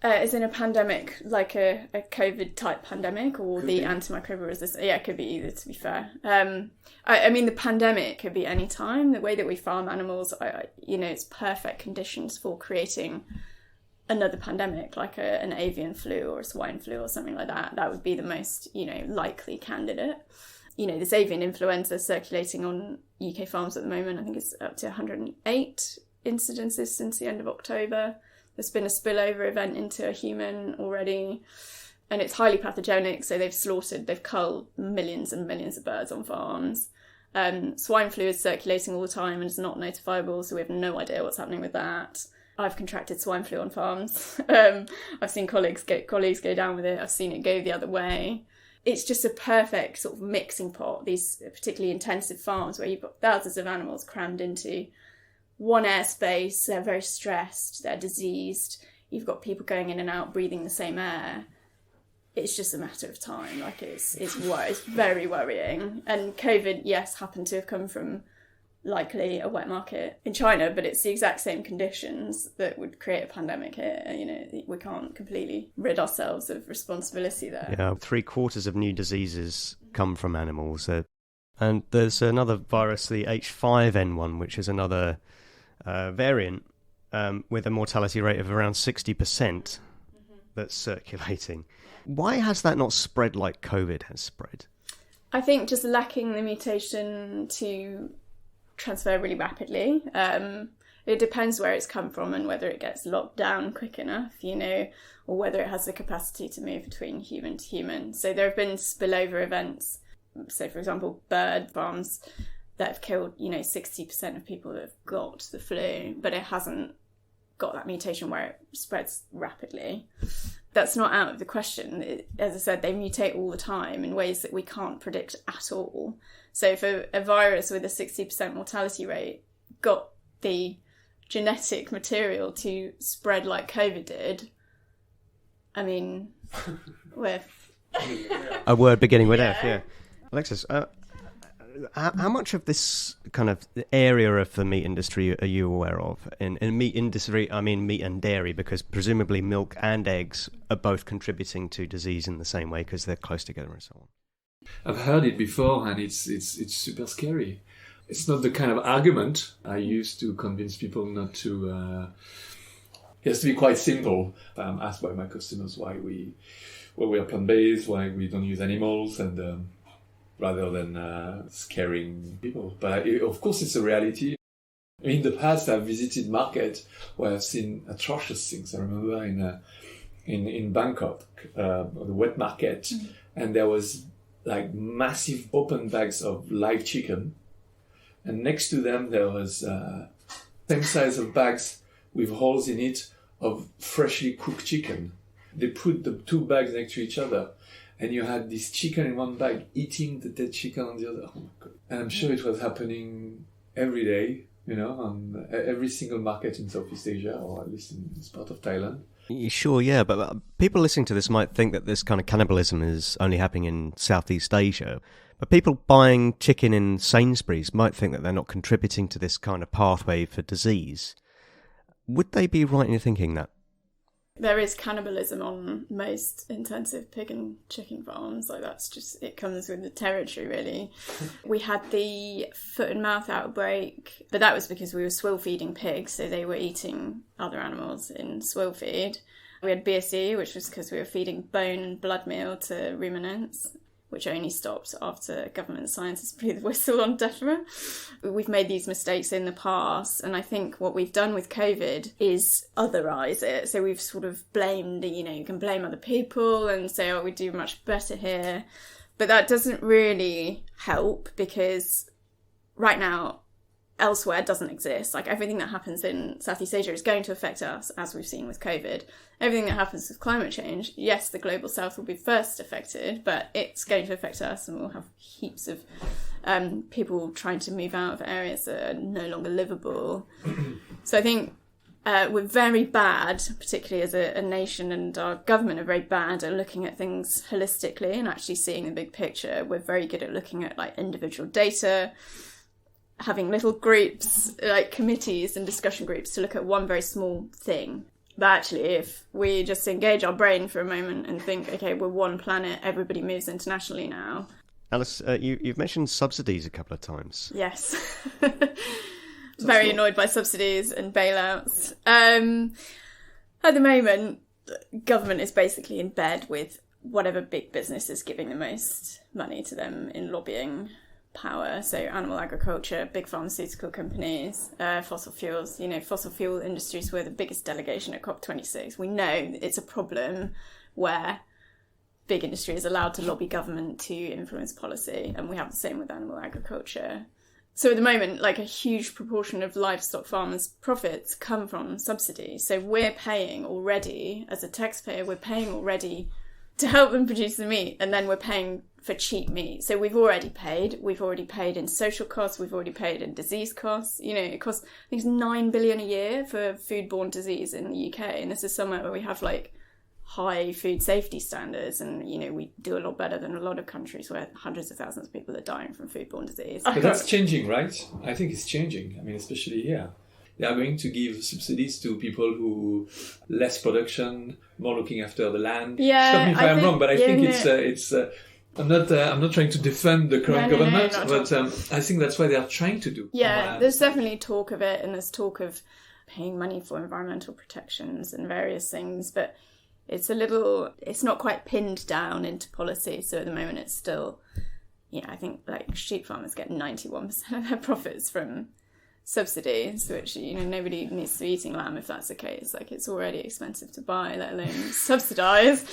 As in a pandemic, like a COVID-type pandemic, or the antimicrobial resistance? Yeah, it could be either, to be fair. I mean, the pandemic could be any time. The way that we farm animals, it's perfect conditions for creating another pandemic, like an avian flu or a swine flu or something like that. That would be the most, likely candidate. There's avian influenza circulating on UK farms at the moment. I think it's up to 108 incidences since the end of October. There's been a spillover event into a human already, and it's highly pathogenic, so they've culled millions and millions of birds on farms. Swine flu is circulating all the time and is not notifiable, so we have no idea what's happening with that. I've contracted swine flu on farms. I've seen colleagues go down with it. I've seen it go the other way. It's just a perfect sort of mixing pot, these particularly intensive farms where you've got thousands of animals crammed into one airspace. They're very stressed, they're diseased. You've got people going in and out breathing the same air. It's just a matter of time. It's very worrying. And COVID, yes, happened to have come from likely a wet market in China, but it's the exact same conditions that would create a pandemic here. We can't completely rid ourselves of responsibility there. Yeah, 3/4 of new diseases come from animals. And there's another virus, the H5N1, which is another variant with a mortality rate of around 60% that's circulating. Why has that not spread like COVID has spread? I think just lacking the mutation to transfer really rapidly. It depends where it's come from and whether it gets locked down quick enough, or whether it has the capacity to move between human to human. So there have been spillover events. So, for example, bird farms that have killed, 60% of people that have got the flu, but it hasn't got that mutation where it spreads rapidly. That's not out of the question. As I said, they mutate all the time in ways that we can't predict at all. So if a virus with a 60% mortality rate got the genetic material to spread like COVID did, I mean, we're... A word beginning with F, yeah. Alexis, how much of this kind of area of the meat industry are you aware of? In meat industry, I mean meat and dairy, because presumably milk and eggs are both contributing to disease in the same way because they're close together and so on. I've heard it before, and it's super scary. It's not the kind of argument I use to convince people not to. It has to be quite simple. I'm asked by my customers why we are plant-based, why we don't use animals, and rather than scaring people. But of course, it's a reality. In the past, I've visited markets where I've seen atrocious things. I remember in Bangkok, the wet market, and there was like massive open bags of live chicken, and next to them there was same size of bags with holes in it of freshly cooked chicken. They put the two bags next to each other, and you had this chicken in one bag eating the dead chicken on the other. Oh my God. And I'm sure it was happening every day, on every single market in Southeast Asia, or at least in this part of Thailand. Sure, yeah, but people listening to this might think that this kind of cannibalism is only happening in Southeast Asia. But people buying chicken in Sainsburys might think that they're not contributing to this kind of pathway for disease. Would they be right in thinking that? There is cannibalism on most intensive pig and chicken farms. That's just, it comes with the territory, really. We had the foot and mouth outbreak, but that was because we were swill feeding pigs, so they were eating other animals in swill feed. We had BSE, which was because we were feeding bone and blood meal to ruminants, which only stopped after government scientists blew the whistle on DEFRA. We've made these mistakes in the past, and I think what we've done with COVID is otherise it. So we've sort of blamed, you can blame other people and say, we do much better here. But that doesn't really help, because right now, elsewhere doesn't exist. Everything that happens in Southeast Asia is going to affect us, as we've seen with COVID. Everything that happens with climate change, yes, the global south will be first affected, but it's going to affect us, and we'll have heaps of people trying to move out of areas that are no longer livable. So I think we're very bad, particularly as a nation, and our government are very bad at looking at things holistically and actually seeing the big picture. We're very good at looking at individual data, having little groups, committees and discussion groups to look at one very small thing. But actually, if we just engage our brain for a moment and think, okay, we're one planet, everybody moves internationally now. Alice, you've mentioned subsidies a couple of times. Yes. Very annoyed by subsidies and bailouts. At the moment, government is basically in bed with whatever big business is giving the most money to them in lobbying power. So animal agriculture, big pharmaceutical companies, fossil fuels. Fossil fuel industries were the biggest delegation at COP26. We know it's a problem where big industry is allowed to lobby government to influence policy, and we have the same with animal agriculture. So at the moment, a huge proportion of livestock farmers' profits come from subsidies. So we're paying already, as a taxpayer, we're paying already to help them produce the meat, and then we're paying for cheap meat. So we've already paid in social costs, we've already paid in disease costs. It costs, I think it's 9 billion a year for foodborne disease in the UK, and this is somewhere where we have high food safety standards, and we do a lot better than a lot of countries where hundreds of thousands of people are dying from foodborne disease. But that's changing, right? I think it's changing. I mean, especially here. They are going to give subsidies to people who less production, more looking after the land. Yeah, stop me if I'm wrong, but I think it's. I'm not trying to defend the current government, but I think that's what they are trying to do. Yeah, there's definitely talk of it, and there's talk of paying money for environmental protections and various things, but it's not quite pinned down into policy. So at the moment it's still, I think like sheep farmers get 91% of their profits from subsidies, which, nobody needs to be eating lamb if that's the case. Like, it's already expensive to buy, let alone subsidise.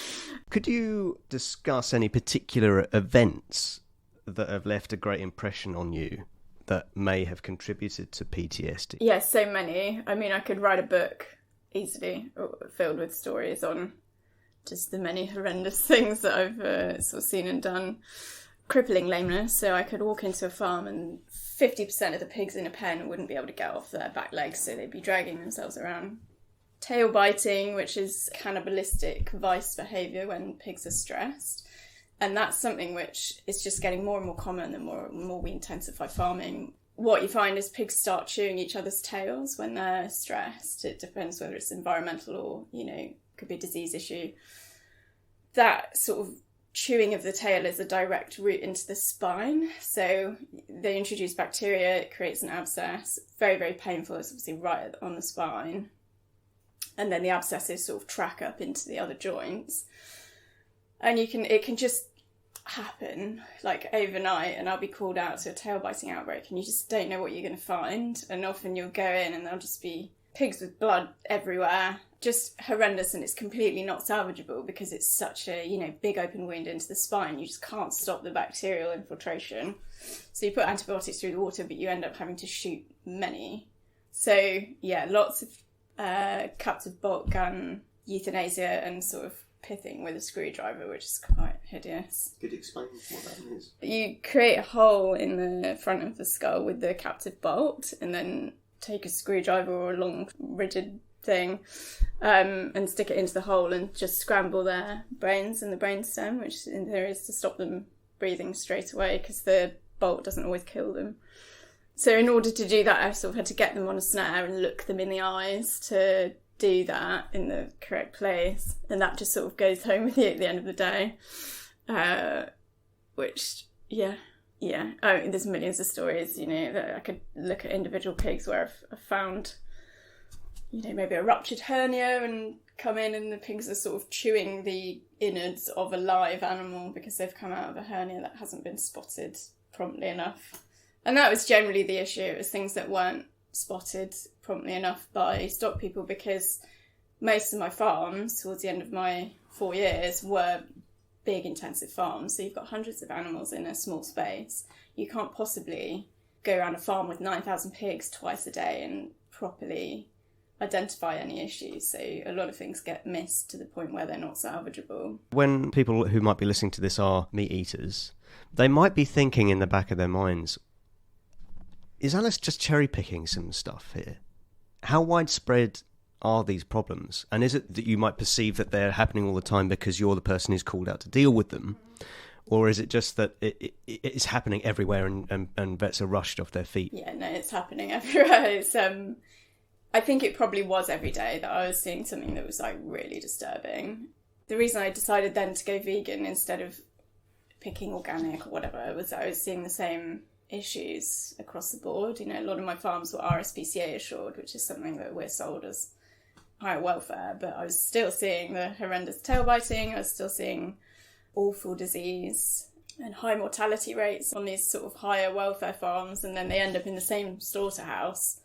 Could you discuss any particular events that have left a great impression on you that may have contributed to PTSD? Yes, so many. I mean, I could write a book easily filled with stories on just the many horrendous things that I've sort of seen and done. Crippling lameness, so I could walk into a farm and 50% of the pigs in a pen wouldn't be able to get off their back legs, so they'd be dragging themselves around. Tail biting, which is cannibalistic vice behaviour when pigs are stressed. And that's something which is just getting more and more common the more we intensify farming. What you find is pigs start chewing each other's tails when they're stressed. It depends whether it's environmental or, could be a disease issue. That sort of chewing of the tail is a direct route into the spine. So they introduce bacteria, it creates an abscess. Very, very painful. It's obviously right on the spine. And then the abscesses sort of track up into the other joints. And it can just happen like overnight, and I'll be called out to a tail biting outbreak and you just don't know what you're going to find. And often you'll go in and there'll just be pigs with blood everywhere. Just horrendous, and it's completely not salvageable because it's such a big open wound into the spine. You just can't stop the bacterial infiltration. So you put antibiotics through the water, but you end up having to shoot many. So yeah, lots of captive bolt gun, euthanasia, and sort of pithing with a screwdriver, which is quite hideous. Could you explain what that is? You create a hole in the front of the skull with the captive bolt, and then take a screwdriver or a long rigid thing and stick it into the hole and just scramble their brains and the brainstem, which in theory is to stop them breathing straight away because the bolt doesn't always kill them. So in order to do that, I sort of had to get them on a snare and look them in the eyes to do that in the correct place, and that just sort of goes home with you at the end of the day. There's millions of stories, that I could look at individual pigs where I've found maybe a ruptured hernia and come in and the pigs are sort of chewing the innards of a live animal because they've come out of a hernia that hasn't been spotted promptly enough. And that was generally the issue. It was things that weren't spotted promptly enough by stock people, because most of my farms towards the end of my 4 years were big intensive farms. So you've got hundreds of animals in a small space. You can't possibly go around a farm with 9,000 pigs twice a day and properly identify any issues, so a lot of things get missed to the point where they're not salvageable. When people who might be listening to this are meat eaters, they might be thinking in the back of their minds, is Alice just cherry picking some stuff here? How widespread are these problems? And is it that you might perceive that they're happening all the time because you're the person who's called out to deal with them? Or is it just that it's happening everywhere and vets are rushed off their feet? Yeah, no, it's happening everywhere. It's I think it probably was every day that I was seeing something that was like really disturbing. The reason I decided then to go vegan instead of picking organic or whatever was that I was seeing the same issues across the board. A lot of my farms were RSPCA assured, which is something that we're sold as higher welfare, but I was still seeing the horrendous tail biting. I was still seeing awful disease and high mortality rates on these sort of higher welfare farms, and then they end up in the same slaughterhouse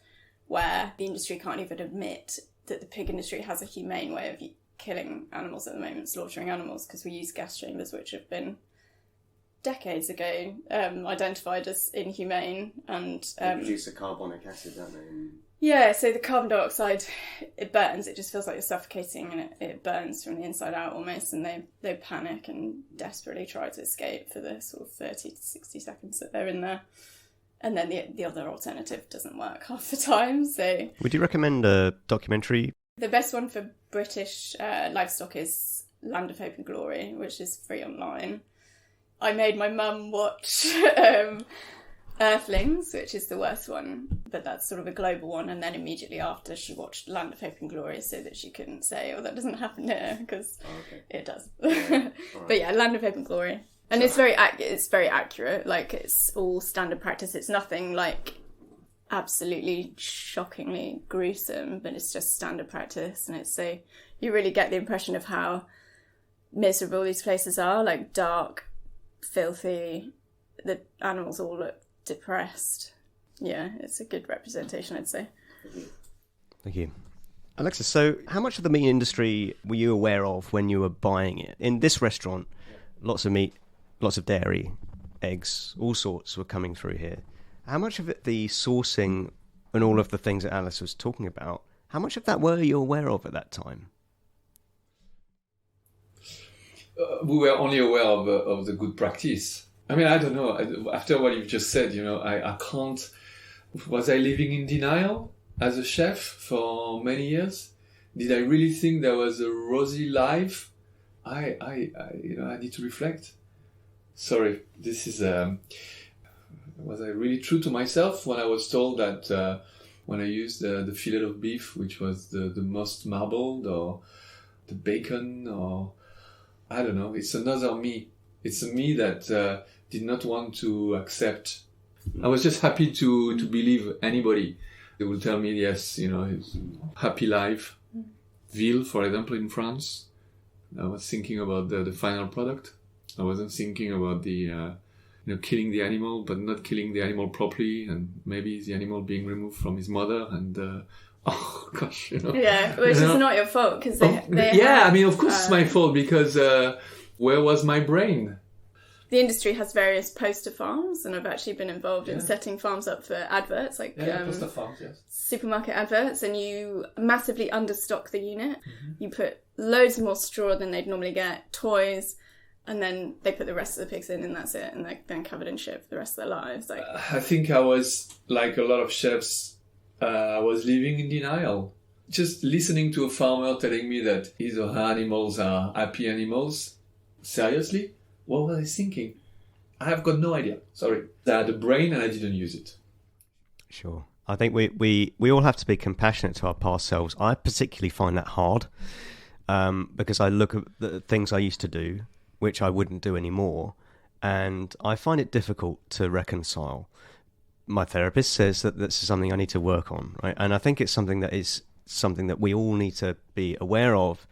where the industry can't even admit that the pig industry has a humane way of killing animals at the moment, slaughtering animals, because we use gas chambers which have been decades ago identified as inhumane. And they produce a carbonic acid, don't they? Yeah, so the carbon dioxide, it burns, it just feels like you're suffocating, and it burns from the inside out almost, and they panic and desperately try to escape for the sort of 30 to 60 seconds that they're in there. And then the other alternative doesn't work half the time, so... Would you recommend a documentary The best one for British livestock is Land of Hope and Glory, which is free online. I made my mum watch Earthlings, which is the worst one, but that's sort of a global one, and then immediately after she watched Land of Hope and Glory so that she couldn't say, oh, that doesn't happen here, because it does. Right. But yeah, Land of Hope and Glory. And it's very accurate, like it's all standard practice. It's nothing like absolutely shockingly gruesome, but it's just standard practice, and it's so you really get the impression of how miserable these places are, like dark, filthy, the animals all look depressed. Yeah, it's a good representation, I'd say. Thank you. Alexis, so how much of the meat industry were you aware of when you were buying it? In this restaurant, lots of meat, lots of dairy, eggs, all sorts were coming through here. How much of it, the sourcing and all of the things that Alice was talking about, how much of that were you aware of at that time? We were only aware of the good practice. I mean, I don't know. After what you've just said, I can't... Was I living in denial as a chef for many years? Did I really think there was a rosy life? I need to reflect. Sorry, this is... Was I really true to myself when I was told that when I used the fillet of beef, which was the most marbled, or the bacon, or I don't know, it's another me. It's a me that did not want to accept. I was just happy to believe anybody. They will tell me, yes, it's happy life. Veal, for example, in France. I was thinking about the final product. I wasn't thinking about the... killing the animal, but not killing the animal properly, and maybe the animal being removed from his mother, and oh gosh, Yeah, which is not your fault, because of course it's my fault, because where was my brain? The industry has various poster farms, and I've actually been involved in setting farms up for adverts, like poster farms, yes. Supermarket adverts, and you massively understock the unit. Mm-hmm. You put loads more straw than they'd normally get, toys. And then they put the rest of the pigs in, and that's it. And they're then covered in shit for the rest of their lives. I think I was, like a lot of chefs, I was living in denial. Just listening to a farmer telling me that his or her animals are happy animals. Seriously? What was I thinking? I have got no idea. Sorry. I had a brain and I didn't use it. Sure. I think we all have to be compassionate to our past selves. I particularly find that hard because I look at the things I used to do, which I wouldn't do anymore, and I find it difficult to reconcile. My therapist says that this is something I need to work on, right? And I think it's something that we all need to be aware of.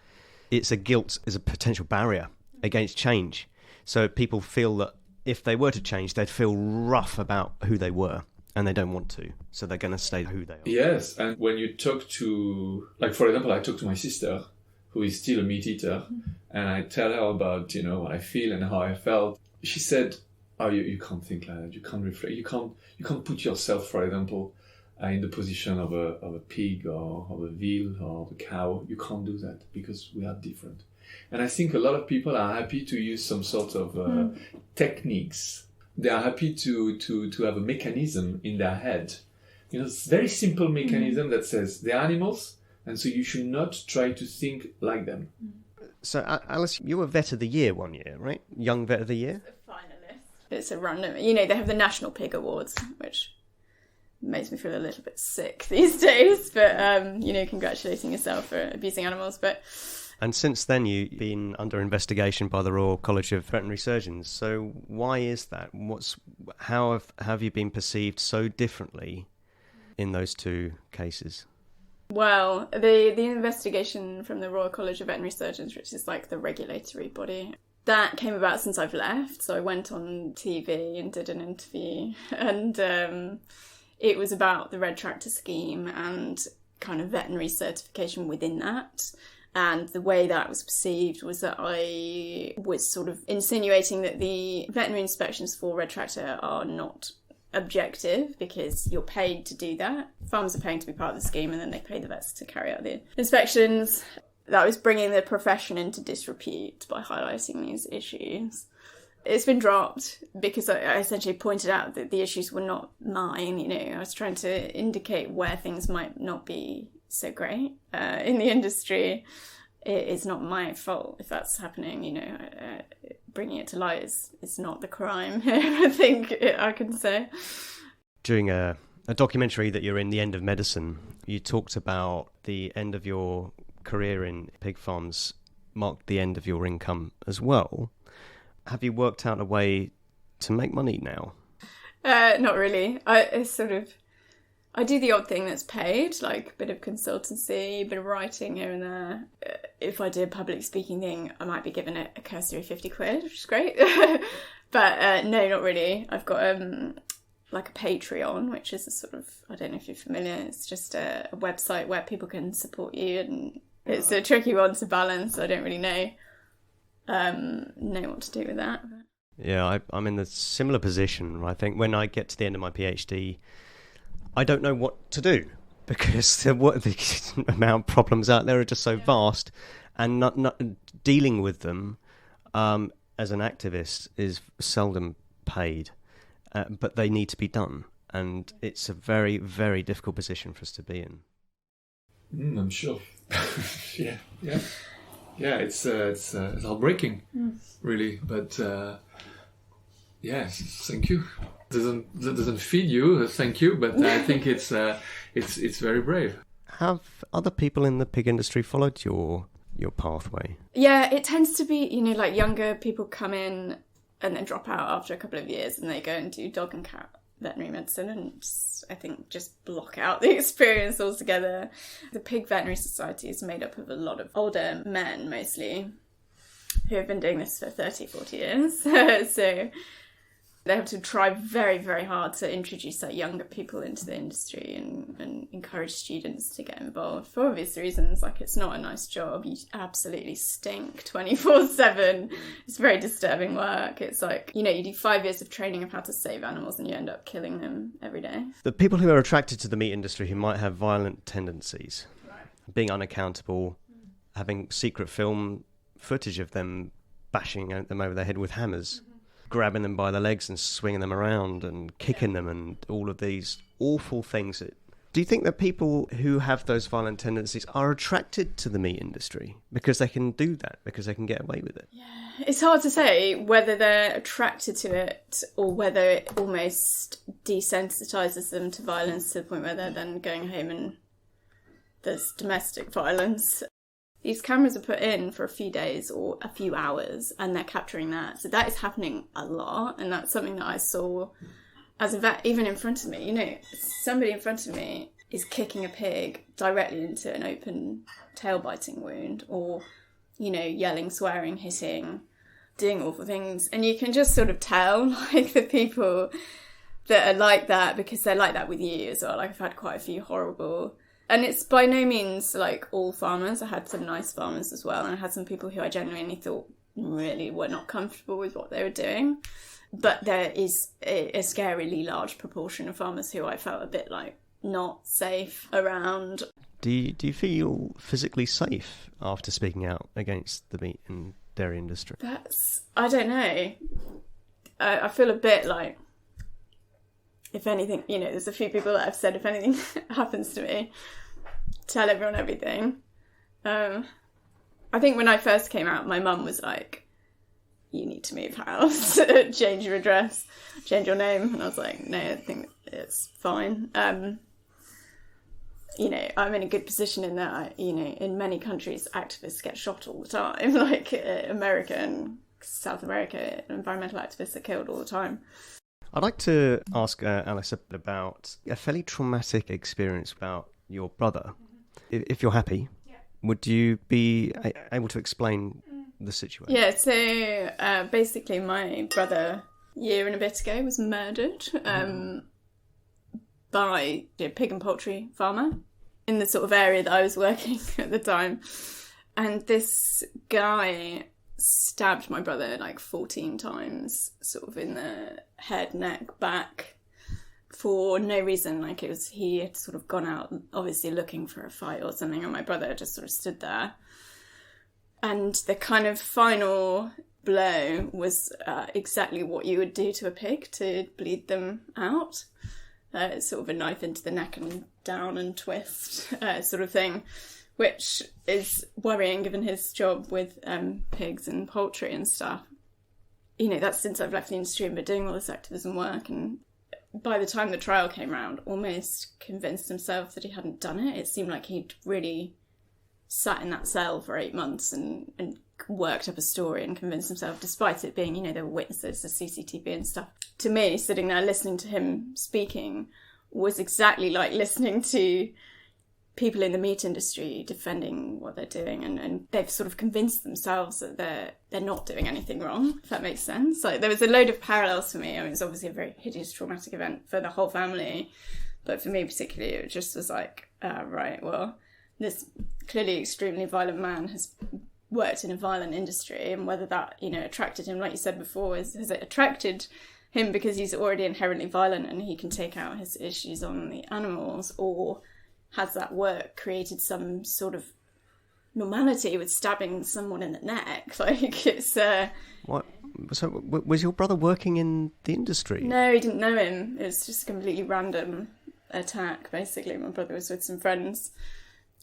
It's a guilt is a potential barrier against change. So people feel that if they were to change, they'd feel rough about who they were, and they don't want to. So they're going to stay who they are. Yes, and when you talk to, like, for example, I talk to my sister, who is still a meat eater, and I tell her about, what I feel and how I felt. She said, oh, you can't think like that. You can't reflect. You can't put yourself, for example, in the position of a pig or of a veal or of a cow. You can't do that because we are different. And I think a lot of people are happy to use some sort of techniques. They are happy to have a mechanism in their head. It's a very simple mechanism that says they're animals, and so you should not try to think like them. So, Alice, you were Vet of the Year one year, right? Young Vet of the Year? A finalist. It's a random... they have the National Pig Awards, which makes me feel a little bit sick these days. But, congratulating yourself for abusing animals. And since then, you've been under investigation by the Royal College of Veterinary Surgeons. So why is that? How have you been perceived so differently in those two cases? Well, the investigation from the Royal College of Veterinary Surgeons, which is like the regulatory body, that came about since I've left. So I went on TV and did an interview, and it was about the Red Tractor scheme and kind of veterinary certification within that. And the way that was perceived was that I was sort of insinuating that the veterinary inspections for Red Tractor are not objective because you're paid to do that. Farmers are paying to be part of the scheme, and then they pay the vets to carry out the inspections. That was bringing the profession into disrepute by highlighting these issues. It's been dropped because I essentially pointed out that the issues were not mine. I was trying to indicate where things might not be so great in the industry. It's not my fault if that's happening, you know. Bringing it to light is not the crime, I think I can say. During a documentary that you're in, The End of Medicine, you talked about the end of your career in pig farms marked the end of your income as well. Have you worked out a way to make money now? Not really. I do the odd thing that's paid, like a bit of consultancy, a bit of writing here and there. If I do a public speaking thing, I might be given a cursory 50 quid, which is great. But no, not really. I've got like a Patreon, which is a sort of, I don't know if you're familiar, it's just a website where people can support you, and it's a tricky one to balance. I don't really know what to do with that. Yeah, I'm in a similar position. I think when I get to the end of my PhD, I don't know what to do, because the amount of problems out there are just so vast, and not dealing with them as an activist is seldom paid, but they need to be done, and it's a very, very difficult position for us to be in. I'm sure. yeah. It's heartbreaking, really, but yes, thank you. Doesn't feed you, thank you, but I think it's very brave. Have other people in the pig industry followed your pathway? Yeah, it tends to be, you know, like younger people come in and then drop out after a couple of years, and they go and do dog and cat veterinary medicine, and I think just block out the experience altogether. The Pig Veterinary Society is made up of a lot of older men, mostly, who have been doing this for 30, 40 years. So they have to try very, very hard to introduce like younger people into the industry and encourage students to get involved for obvious reasons. Like, it's not a nice job. You absolutely stink 24/7. It's very disturbing work. It's like, you know, you do 5 years of training of how to save animals and you end up killing them every day. The people who are attracted to the meat industry who might have violent tendencies, being unaccountable, having secret film footage of them bashing them over their head with hammers, grabbing them by the legs and swinging them around and kicking them, and all of these awful things. Do you think that people who have those violent tendencies are attracted to the meat industry because they can do that, because they can get away with it? Yeah, it's hard to say whether they're attracted to it or whether it almost desensitizes them to violence to the point where they're then going home and there's domestic violence. These cameras are put in for a few days or a few hours, and they're capturing that. So that is happening a lot, and that's something that I saw as a vet, even in front of me. You know, somebody in front of me is kicking a pig directly into an open tail-biting wound, or, you know, yelling, swearing, hitting, doing awful things. And you can just sort of tell, like, the people that are like that, because they're like that with you as well. Like, I've had quite a few horrible... And it's by no means like all farmers. I had some nice farmers as well, and I had some people who I genuinely thought really were not comfortable with what they were doing. But there is a scarily large proportion of farmers who I felt a bit like not safe around. Do you feel physically safe after speaking out against the meat and dairy industry? I don't know. I feel a bit like, if anything, you know, there's a few people that have said, if anything happens to me, tell everyone everything. I think when I first came out, my mum was like, you need to move house, change your address, change your name. And I was like, no, I think it's fine. You know, I'm in a good position in that, you know, in many countries, activists get shot all the time. Like America and South America, environmental activists are killed all the time. I'd like to ask Alice a bit about a fairly traumatic experience about your brother. If you're happy, would you be able to explain the situation? Yeah, so basically my brother, a year and a bit ago, was murdered by a pig and poultry farmer in the sort of area that I was working at the time. And this guy stabbed my brother like 14 times, sort of in the head, neck, back, for no reason. Like, it was, he had sort of gone out obviously looking for a fight or something, and my brother just sort of stood there. And the kind of final blow was exactly what you would do to a pig to bleed them out. sort of a knife into the neck and down and twist sort of thing, which is worrying given his job with pigs and poultry and stuff. You know, that's since I've left the industry and been doing all this activism work, and by the time the trial came around, almost convinced himself that he hadn't done it. It seemed like he'd really sat in that cell for 8 months and worked up a story and convinced himself, despite it being, you know, there were witnesses, the CCTV and stuff. To me, sitting there listening to him speaking was exactly like listening to people in the meat industry defending what they're doing, and they've sort of convinced themselves that they're not doing anything wrong, if that makes sense. Like, there was a load of parallels for me. I mean, it was obviously a very hideous, traumatic event for the whole family, but for me particularly, it just was like, right, well, this clearly extremely violent man has worked in a violent industry, and whether that, you know, attracted him, like you said before, has it attracted him because he's already inherently violent and he can take out his issues on the animals, or has that work created some sort of normality with stabbing someone in the neck? Like, it's... What? So, was your brother working in the industry? No, he didn't know him. It was just a completely random attack, basically. My brother was with some friends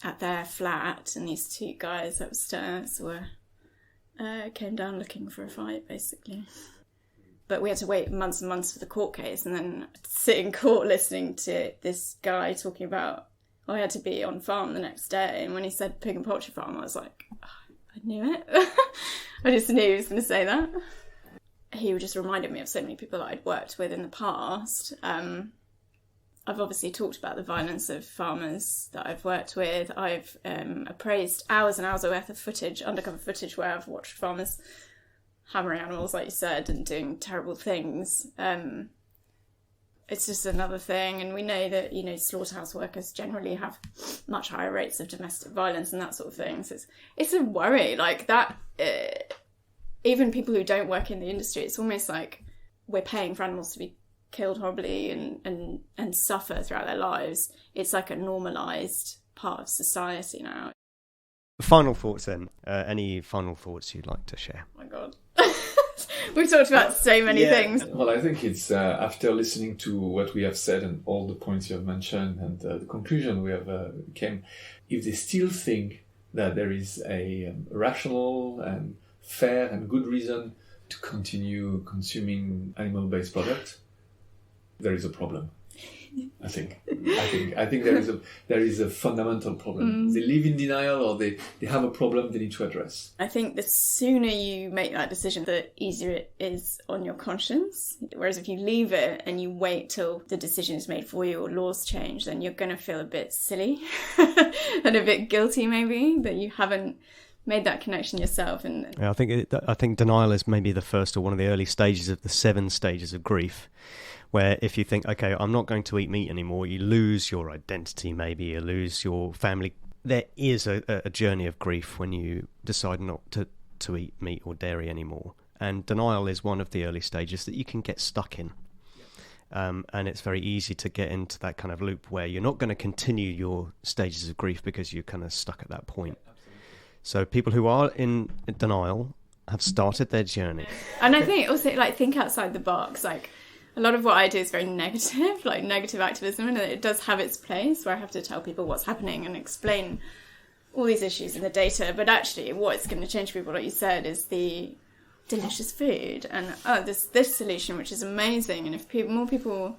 at their flat, and these two guys upstairs came down looking for a fight, basically. But we had to wait months and months for the court case, and then sit in court listening to this guy talking about, I had to be on farm the next day, and when he said pig and poultry farm, I was like, oh, I knew it. I just knew he was going to say that. He just reminded me of so many people that I'd worked with in the past. I've obviously talked about the violence of farmers that I've worked with. I've appraised hours and hours worth of footage, undercover footage, where I've watched farmers hammering animals, like you said, and doing terrible things. It's just another thing, and we know that, you know, slaughterhouse workers generally have much higher rates of domestic violence and that sort of thing. So it's a worry, like that. Even people who don't work in the industry, it's almost like we're paying for animals to be killed horribly and suffer throughout their lives. It's like a normalised part of society now. Final thoughts then. Any final thoughts you'd like to share? Oh my God. We've talked about so many things. Well, I think it's after listening to what we have said and all the points you have mentioned and the conclusion we have came, if they still think that there is a rational and fair and good reason to continue consuming animal-based products, there is a problem. I think there is a fundamental problem. They live in denial, or they have a problem they need to address. I think the sooner you make that decision, the easier it is on your conscience. Whereas if you leave it and you wait till the decision is made for you or laws change, then you're going to feel a bit silly and a bit guilty, maybe, that you haven't made that connection yourself. And yeah, I think denial is maybe the first or one of the early stages of the 7 stages of grief, where if you think, okay, I'm not going to eat meat anymore, you lose your identity, maybe you lose your family. There is a journey of grief when you decide not to eat meat or dairy anymore. And denial is one of the early stages that you can get stuck in. And it's very easy to get into that kind of loop where you're not going to continue your stages of grief because you're kind of stuck at that point. So people who are in denial have started their journey. And I think also, like, think outside the box. Like, a lot of what I do is very negative, like negative activism, and it does have its place where I have to tell people what's happening and explain all these issues in the data. But actually, what's going to change people, like you said, is the delicious food and this solution, which is amazing. And if more people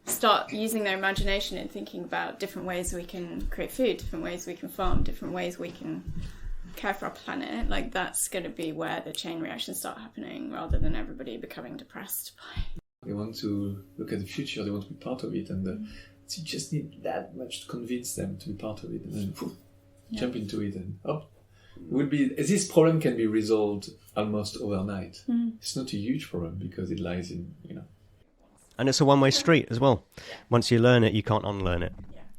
start using their imagination and thinking about different ways we can create food, different ways we can farm, different ways we can care for our planet, like, that's going to be where the chain reactions start happening, rather than everybody becoming depressed by. They want to look at the future, they want to be part of it, and you just need that much to convince them to be part of it, and then jump into it, and this problem can be resolved almost overnight. It's not a huge problem because it lies in, and it's a one-way street as well. Once you learn it, you can't unlearn it.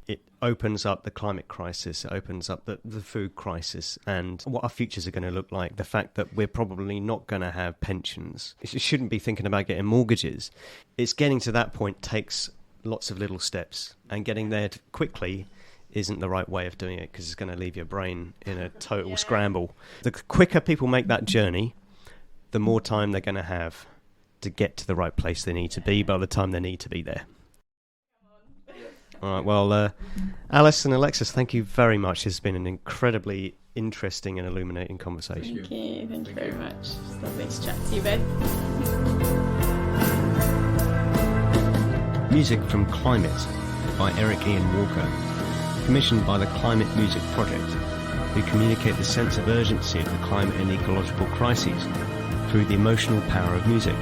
It opens up the climate crisis, it opens up the food crisis, and what our futures are going to look like. The fact that we're probably not going to have pensions. You shouldn't be thinking about getting mortgages. It's getting to that point takes lots of little steps, and getting there quickly isn't the right way of doing it, because it's going to leave your brain in a total scramble. The quicker people make that journey, the more time they're going to have to get to the right place they need to be by the time they need to be there. All right, well, Alice and Alexis, thank you very much. It's been an incredibly interesting and illuminating conversation. Thank you very much. It's lovely to chat to you both. Music from Climate by Eric Ian Walker, commissioned by the Climate Music Project, who communicate the sense of urgency of the climate and ecological crises through the emotional power of music.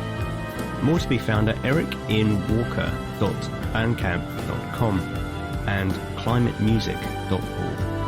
More to be found at ericianwalker.bandcamp.com and climatemusic.org.